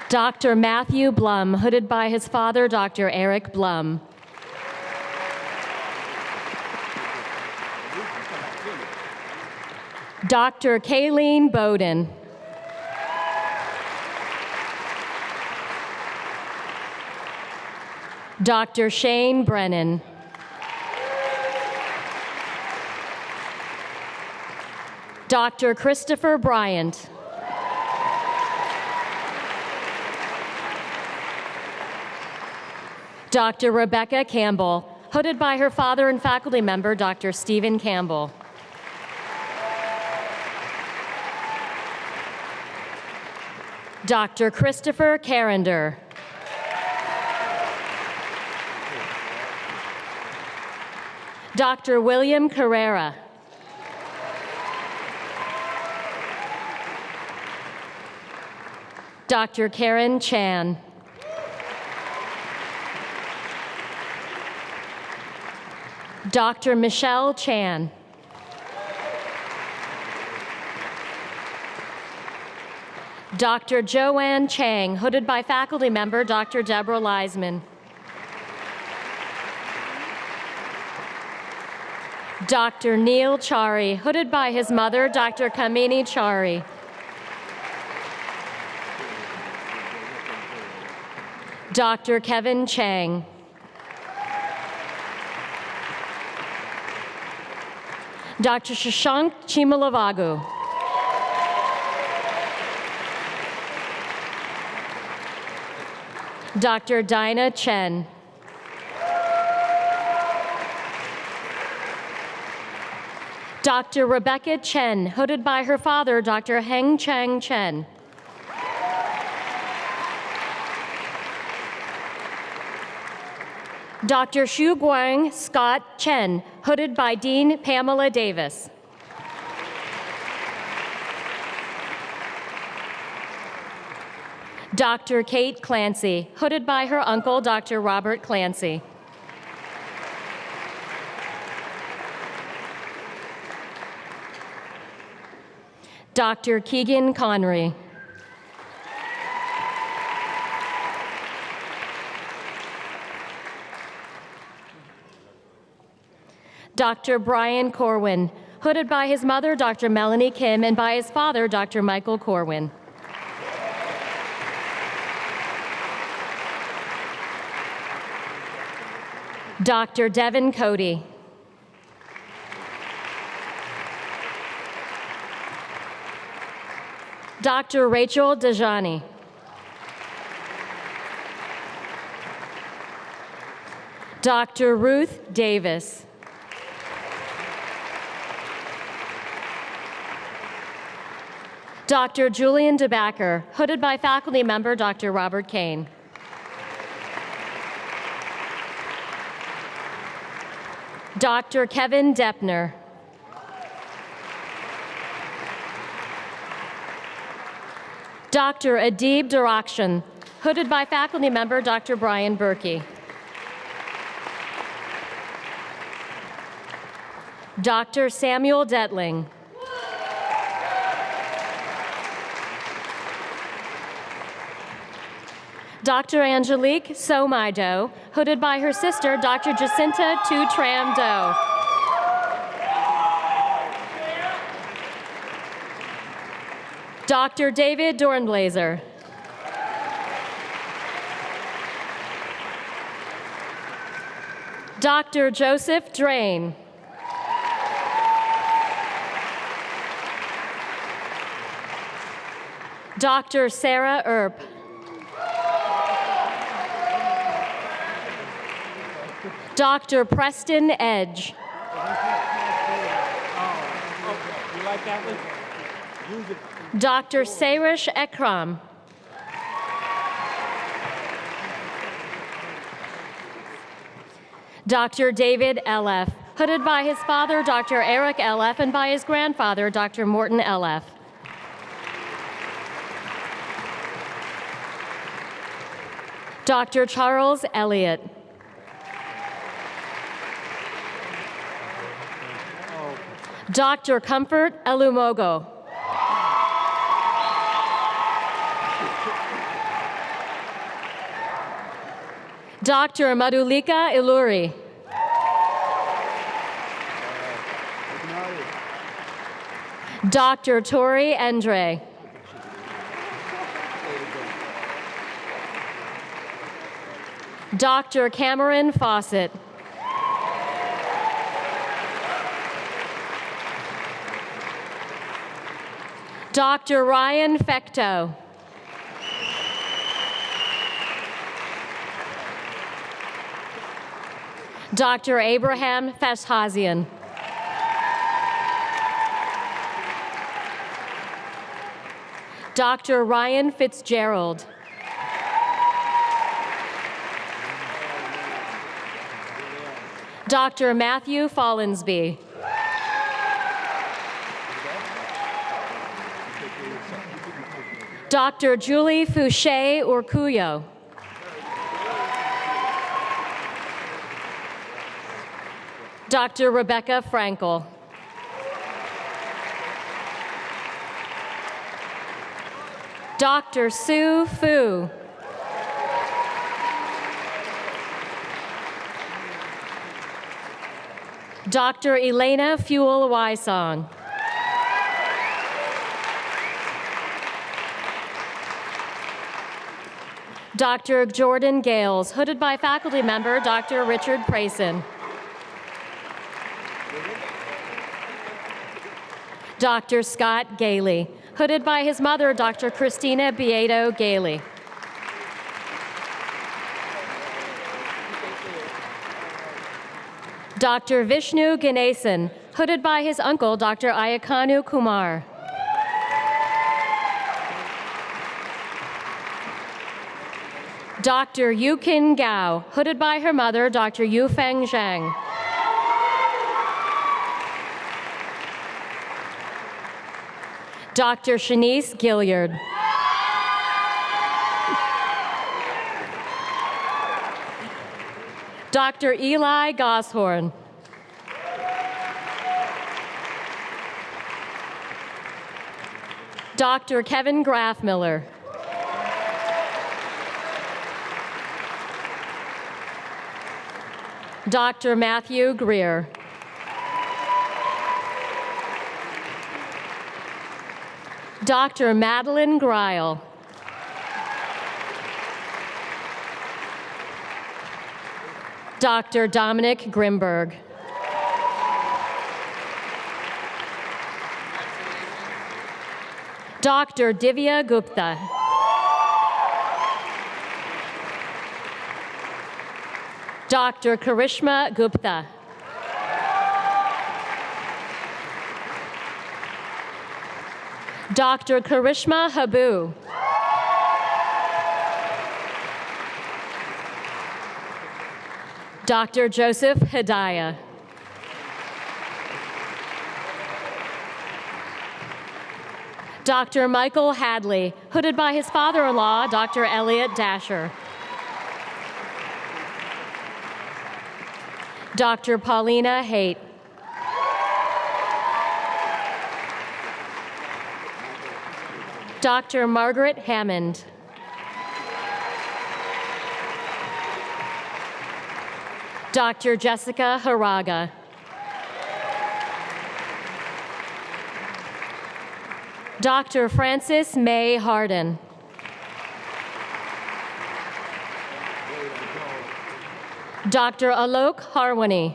Dr. Matthew Blum, hooded by his father, Dr. Eric Blum. Dr. Kayleen Bowden. Dr. Shane Brennan. Dr. Christopher Bryant. Dr. Rebecca Campbell, hooded by her father and faculty member, Dr. Stephen Campbell. Dr. Christopher Carrender. Dr. William Carrera. Dr. Karen Chan. Dr. Michelle Chan. Dr. Joanne Chang, hooded by faculty member Dr. Deborah Leisman. Dr. Neil Chari, hooded by his mother, Dr. Kamini Chari. Dr. Kevin Chang. Dr. Shashank Chimalavagu. Dr. Dinah Chen. Dr. Rebecca Chen, hooded by her father, Dr. Heng Chang Chen. Dr. Shu Guang Scott Chen, hooded by Dean Pamela Davis. Dr. Kate Clancy, hooded by her uncle, Dr. Robert Clancy. Dr. Keegan Connery. Dr. Brian Corwin, hooded by his mother, Dr. Melanie Kim, and by his father, Dr. Michael Corwin. Dr. Devin Cody. Dr. Rachel Dejani. Dr. Ruth Davis. Dr. Julian DeBacker, hooded by faculty member Dr. Robert Kane. Dr. Kevin Deppner. Dr. Adib Darakshan, hooded by faculty member Dr. Brian Berkey. Dr. Samuel Detling. Dr. Angelique Somaido, hooded by her sister, Dr. Jacinta Tu Tram Do. Dr. David Dornblaser. Dr. Joseph Drain. Dr. Sarah Earp. Dr. Preston Edge. Dr. Sarish Ekram. Dr. David L.F., hooded by his father, Dr. Eric L.F., and by his grandfather, Dr. Morton L.F. Dr. Charles Elliott. Dr. Comfort Elumogo. Dr. Madhulika Iluri. Dr. Tori Andre. Dr. Cameron Fawcett. Dr. Ryan Fecto. Dr. Abraham Feshazian. Dr. Ryan Fitzgerald. Dr. Matthew Follensby. Dr. Julie Fouché Urcuyo. Dr. Rebecca Frankel. Dr. Sue Fu. Dr. Elena Fuel-Wysong. Dr. Jordan Gales, hooded by faculty member Dr. Richard Prayson. Dr. Scott Gailey, hooded by his mother, Dr. Christina Bieto Gailey. Dr. Vishnu Ganesan, hooded by his uncle, Dr. Ayakanu Kumar. Dr. Yukin Gao, hooded by her mother, Dr. Yufeng Zhang. Dr. Shanice Gilliard. Dr. Eli Goshorn. Dr. Kevin Grafmiller. Dr. Matthew Greer. Dr. Madeline Greil. Dr. Dominic Grimberg. Dr. Divya Gupta. Dr. Karishma Gupta. Dr. Karishma Habu. Dr. Joseph Hidayah. Dr. Michael Hadley, hooded by his father-in-law, Dr. Elliot Dasher. Dr. Paulina Haight. Dr. Margaret Hammond. Dr. Jessica Haraga. Dr. Frances May Harden. Dr. Alok Harwani.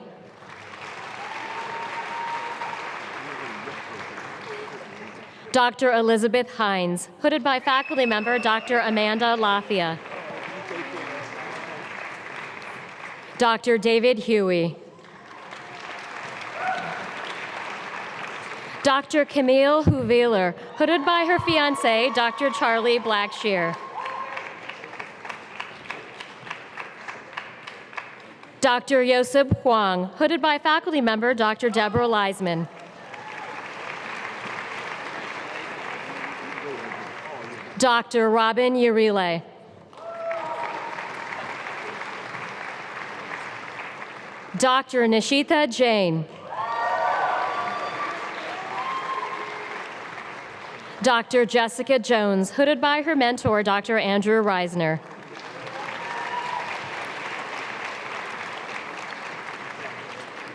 Dr. Elizabeth Hines, hooded by faculty member Dr. Amanda Lafia. Dr. David Huey. Dr. Camille Huviller, hooded by her fiance, Dr. Charlie Blackshear. Dr. Yosep Huang, hooded by faculty member Dr. Deborah Leisman. Dr. Robin Urile. Dr. Nishita Jain. Dr. Jessica Jones, hooded by her mentor, Dr. Andrew Reisner.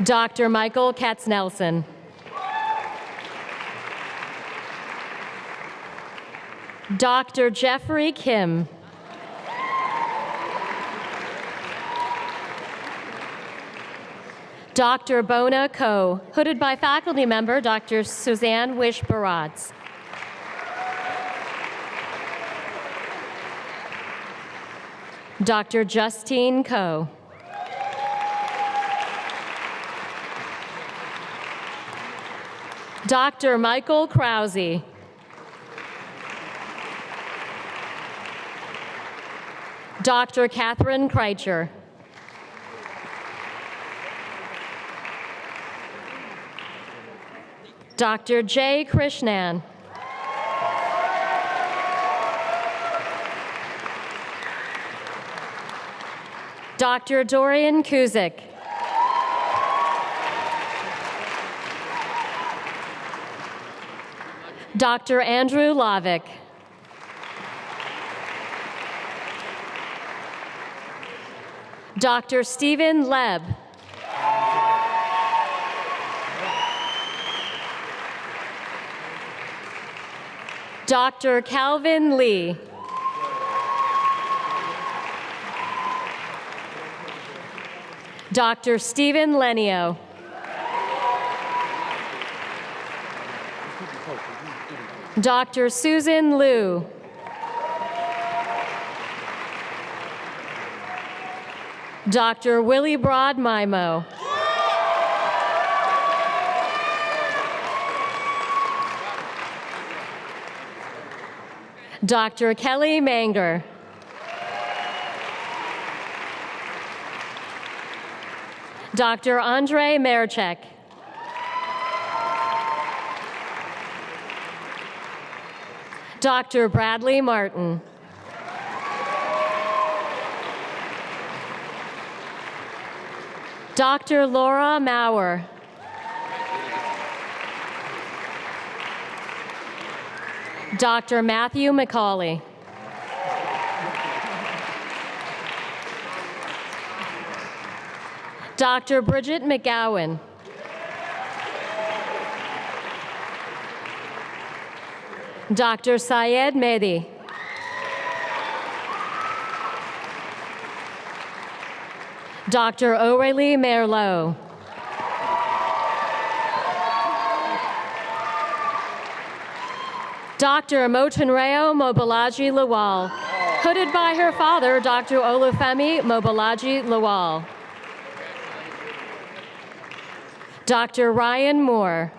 Dr. Michael Katznelson. Dr. Jeffrey Kim. Dr. Bona Ko, hooded by faculty member Dr. Suzanne Wish-Baratz. Dr. Justine Ko. Dr. Michael Krause. Dr. Catherine Kreitcher. Dr. Jay Krishnan. Dr. Dorian Kuzik. Dr. Andrew Lavick. Dr. Stephen Leb. Dr. Calvin Lee. Dr. Stephen Lenio. Dr. Susan Liu. Dr. Willie Broad Mimo. Dr. Kelly Manger. Dr. Andre Merchek. Dr. Bradley Martin. Dr. Laura Maurer. Dr. Matthew McCauley. Dr. Bridget McGowan. Dr. Syed Mehdi. Dr. Aurelie Merlot. Dr. Motunreo Mobalaji Lawal, hooded by her father, Dr. Olufemi Mobalaji Lawal. Dr. Ryan Moore.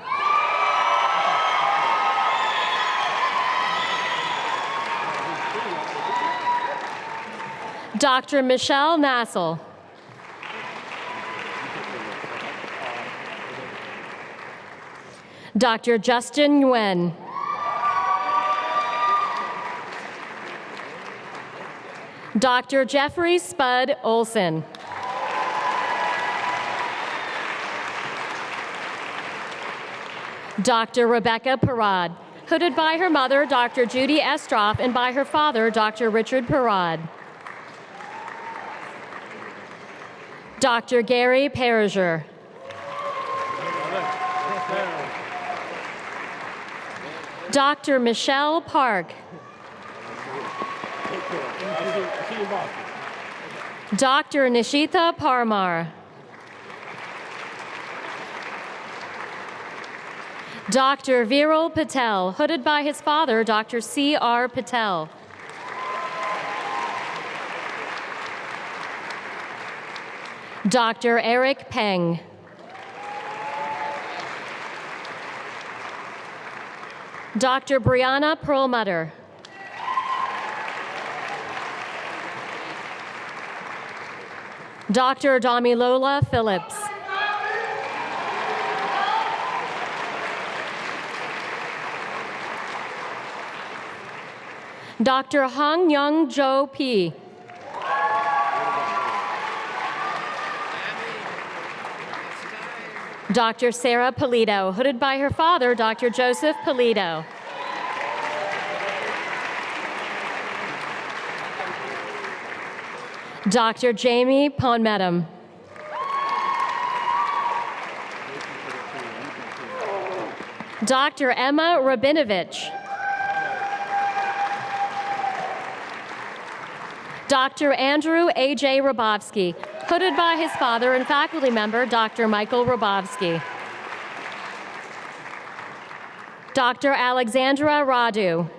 Dr. Michelle Nassel. Dr. Justin Nguyen. Dr. Jeffrey Spud Olson. Dr. Rebecca Parad, hooded by her mother, Dr. Judy Estroff, and by her father, Dr. Richard Parad. Dr. Gary Periger. Dr. Michelle Park. Dr. Nishita Parmar. Dr. Viral Patel, hooded by his father, Dr. C.R. Patel. Dr. Eric Peng. Dr. Brianna Perlmutter. Dr. Damilola Phillips. Dr. Hong Young Jo P. Dr. Sarah Polito, hooded by her father, Dr. Joseph Polito. Dr. Jamie Ponmedam. Dr. Emma Rabinovich. Dr. Andrew A.J. Rabovsky, hooded by his father and faculty member, Dr. Michael Rabovsky. Dr. Alexandra Radu.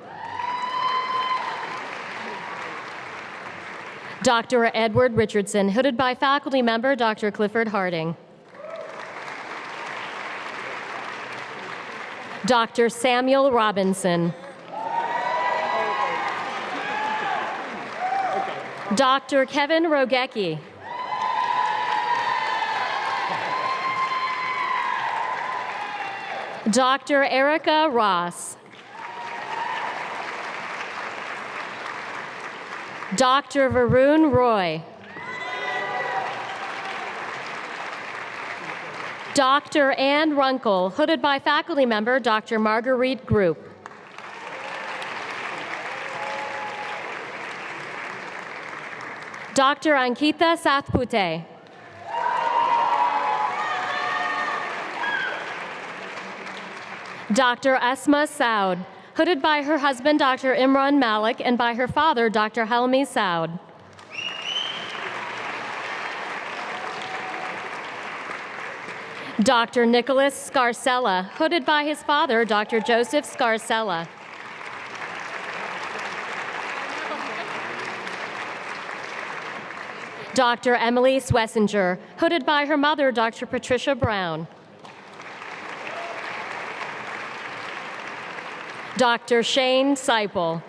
Dr. Edward Richardson, hooded by faculty member, Dr. Clifford Harding. Dr. Samuel Robinson. Dr. Kevin Rogecki. Dr. Erica Ross. Dr. Varun Roy. Dr. Ann Runkle, hooded by faculty member, Dr. Marguerite Group. Dr. Ankita Sathpute. Dr. Asma Saud, hooded by her husband, Dr. Imran Malik, and by her father, Dr. Helmi Saud. Dr. Nicholas Scarcella, hooded by his father, Dr. Joseph Scarcella. Dr. Emily Swessinger, hooded by her mother, Dr. Patricia Brown. Dr. Shane Seipel.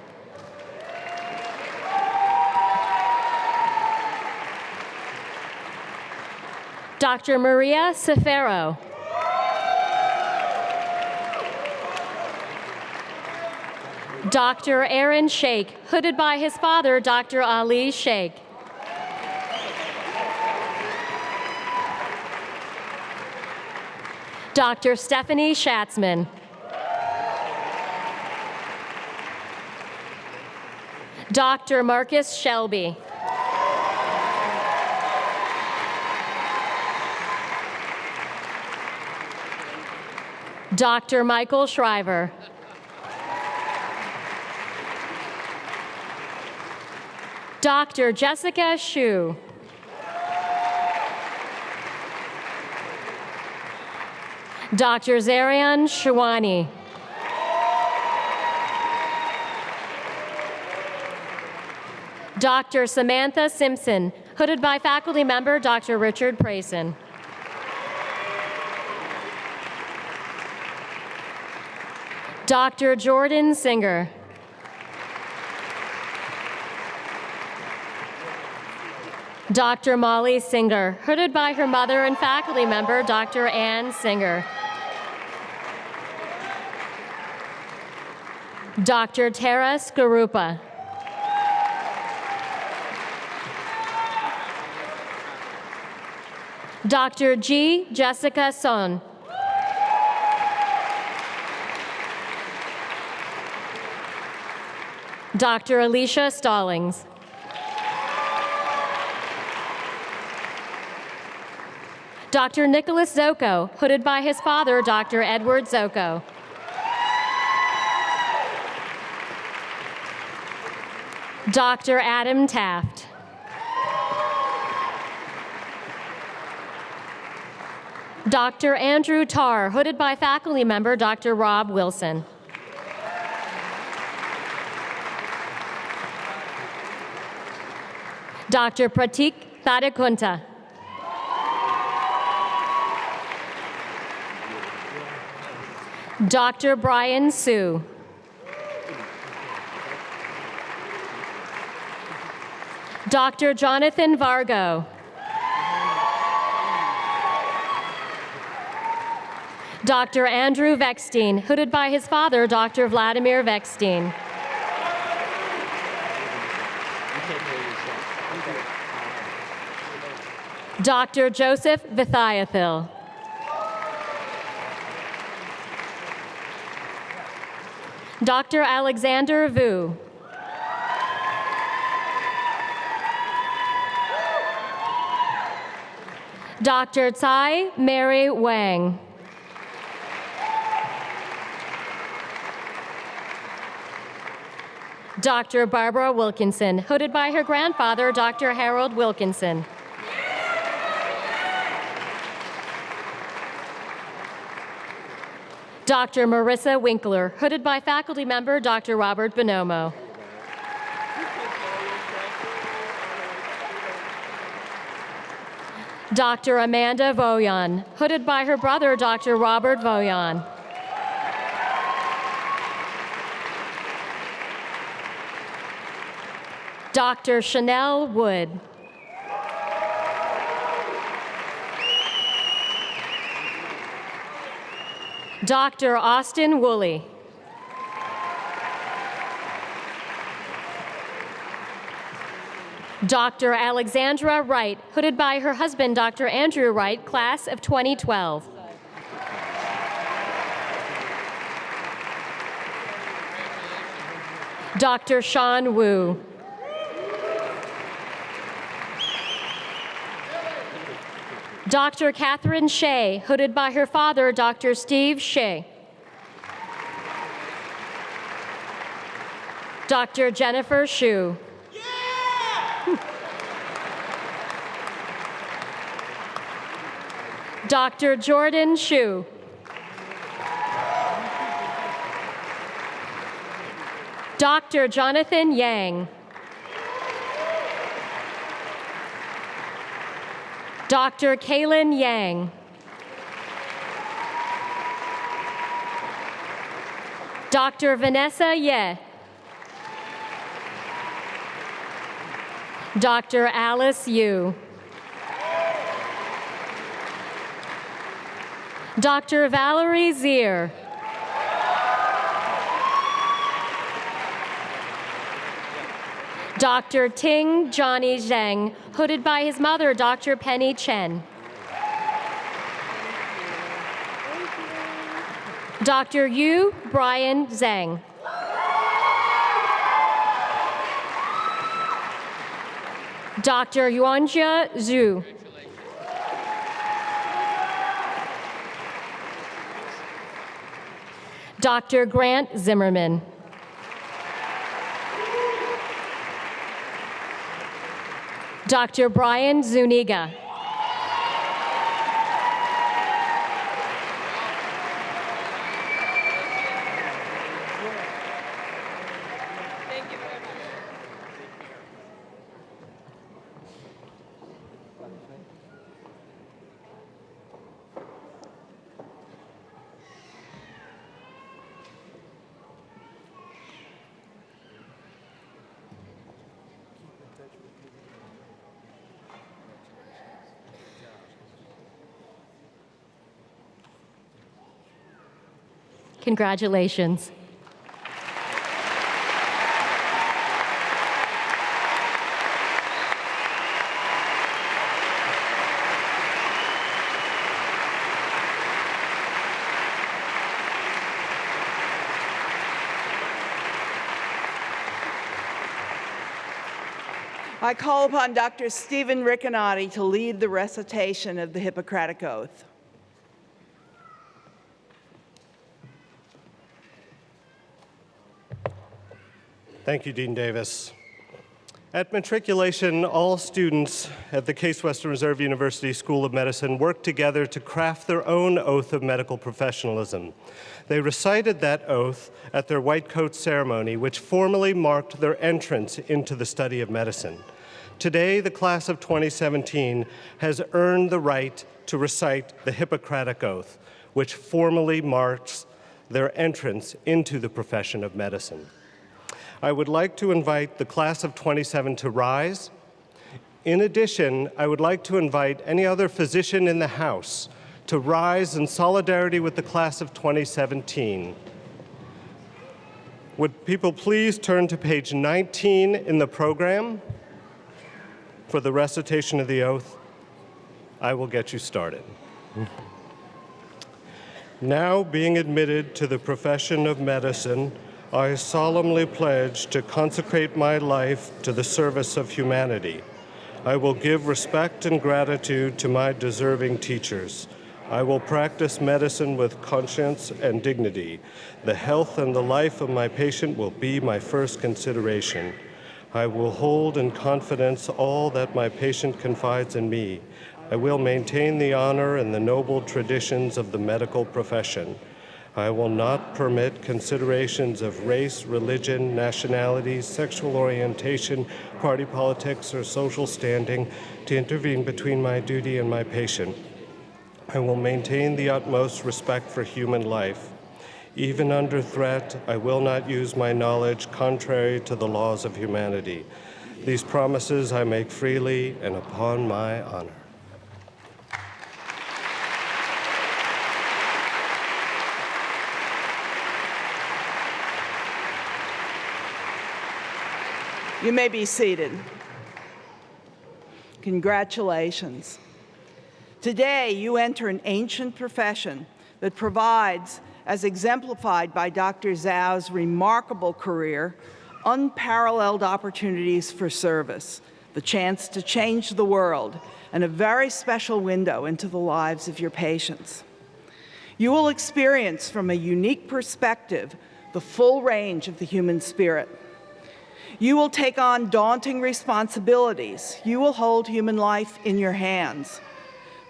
Dr. Maria Cifero. Dr. Aaron Sheikh, hooded by his father, Dr. Ali Sheikh. Dr. Stephanie Schatzman. Dr. Marcus Shelby. Dr. Michael Shriver. Dr. Jessica Shu. Dr. Zarian Shawani. Dr. Samantha Simpson, hooded by faculty member Dr. Richard Prayson. Dr. Jordan Singer. Dr. Molly Singer, hooded by her mother and faculty member Dr. Ann Singer. Dr. Tara Skarupa. Dr. G. Jessica Son. Dr. Alicia Stallings. Dr. Nicholas Zocco, hooded by his father, Dr. Edward Zocco. Dr. Adam Taft. Dr. Andrew Tarr, hooded by faculty member Dr. Rob Wilson. Dr. Pratik Thadakunta. Dr. Brian Sue. Dr. Jonathan Vargo. Dr. Andrew Vekstein, hooded by his father, Dr. Vladimir Vekstein. Dr. Joseph Vithiathil. Dr. Alexander Vu. Dr. Tsai Mary Wang. Dr. Barbara Wilkinson, hooded by her grandfather, Dr. Harold Wilkinson. Dr. Marissa Winkler, hooded by faculty member Dr. Robert Bonomo. Dr. Amanda Voyan, hooded by her brother Dr. Robert Voyan. Dr. Chanel Wood. Dr. Austin Woolley. Dr. Alexandra Wright, hooded by her husband, Dr. Andrew Wright, class of 2012. Dr. Sean Wu. Dr. Catherine Shea, hooded by her father, Dr. Steve Shea. Dr. Jennifer Shu. Dr. Jordan Shu. Dr. Jonathan Yang. Dr. Kaylin Yang. Dr. Vanessa Ye. Dr. Alice Yu. Dr. Valerie Zier. Dr. Ting Johnny Zheng, hooded by his mother, Dr. Penny Chen. Dr. Yu Brian Zhang. Dr. Yuanjia Zhu. Dr. Grant Zimmerman. Dr. Brian Zuniga. Congratulations. I call upon Dr. Stephen Riccinati to lead the recitation of the Hippocratic Oath. Thank you, Dean Davis. At matriculation, all students at the Case Western Reserve University School of Medicine worked together to craft their own oath of medical professionalism. They recited that oath at their white coat ceremony, which formally marked their entrance into the study of medicine. Today, the class of 2017 has earned the right to recite the Hippocratic Oath, which formally marks their entrance into the profession of medicine. I would like to invite the class of 27 to rise. In addition, I would like to invite any other physician in the House to rise in solidarity with the class of 2017. Would people please turn to page 19 in the program for the recitation of the oath? I will get you started. Now, being admitted to the profession of medicine, I solemnly pledge to consecrate my life to the service of humanity. I will give respect and gratitude to my deserving teachers. I will practice medicine with conscience and dignity. The health and the life of my patient will be my first consideration. I will hold in confidence all that my patient confides in me. I will maintain the honor and the noble traditions of the medical profession. I will not permit considerations of race, religion, nationality, sexual orientation, party politics, or social standing to intervene between my duty and my patient. I will maintain the utmost respect for human life. Even under threat, I will not use my knowledge contrary to the laws of humanity. These promises I make freely and upon my honor. You may be seated. Congratulations. Today, you enter an ancient profession that provides, as exemplified by Dr. Zhao's remarkable career, unparalleled opportunities for service, the chance to change the world, and a very special window into the lives of your patients. You will experience from a unique perspective the full range of the human spirit. You will take on daunting responsibilities. You will hold human life in your hands.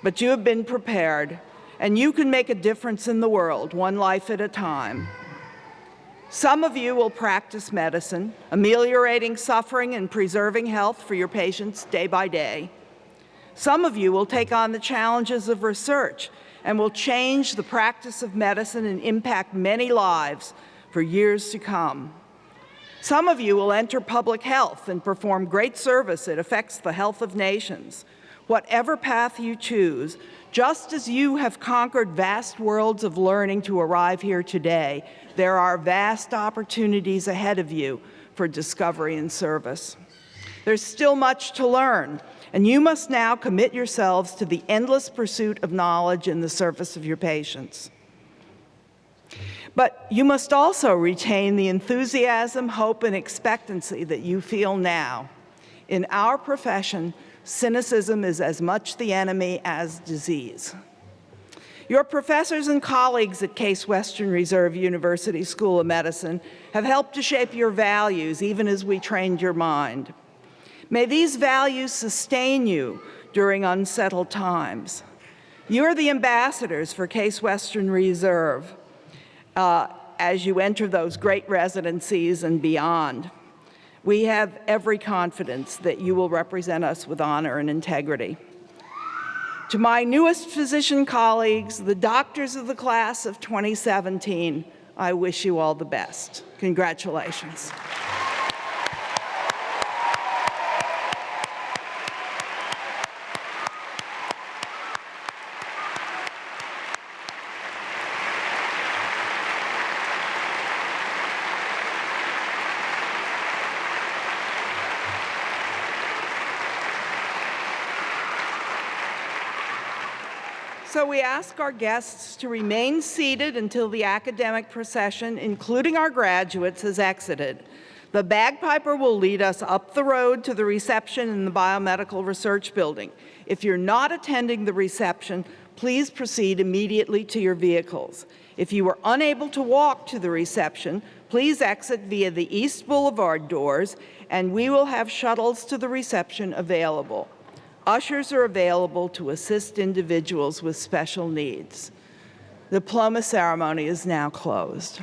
But you have been prepared, and you can make a difference in the world, one life at a time. Some of you will practice medicine, ameliorating suffering and preserving health for your patients day by day. Some of you will take on the challenges of research and will change the practice of medicine and impact many lives for years to come. Some of you will enter public health and perform great service that affects the health of nations. Whatever path you choose, just as you have conquered vast worlds of learning to arrive here today, there are vast opportunities ahead of you for discovery and service. There's still much to learn, and you must now commit yourselves to the endless pursuit of knowledge in the service of your patients. But you must also retain the enthusiasm, hope, and expectancy that you feel now. In our profession, cynicism is as much the enemy as disease. Your professors and colleagues at Case Western Reserve University School of Medicine have helped to shape your values even as we trained your mind. May these values sustain you during unsettled times. You are the ambassadors for Case Western Reserve as you enter those great residencies and beyond. We have every confidence that you will represent us with honor and integrity. To my newest physician colleagues, the doctors of the class of 2017, I wish you all the best. Congratulations. So we ask our guests to remain seated until the academic procession, including our graduates, has exited. The bagpiper will lead us up the road to the reception in the Biomedical Research Building. If you're not attending the reception, please proceed immediately to your vehicles. If you are unable to walk to the reception, Please exit via the East Boulevard doors, and we will have shuttles to the reception available. Ushers are available to assist individuals with special needs. The diploma ceremony is now closed.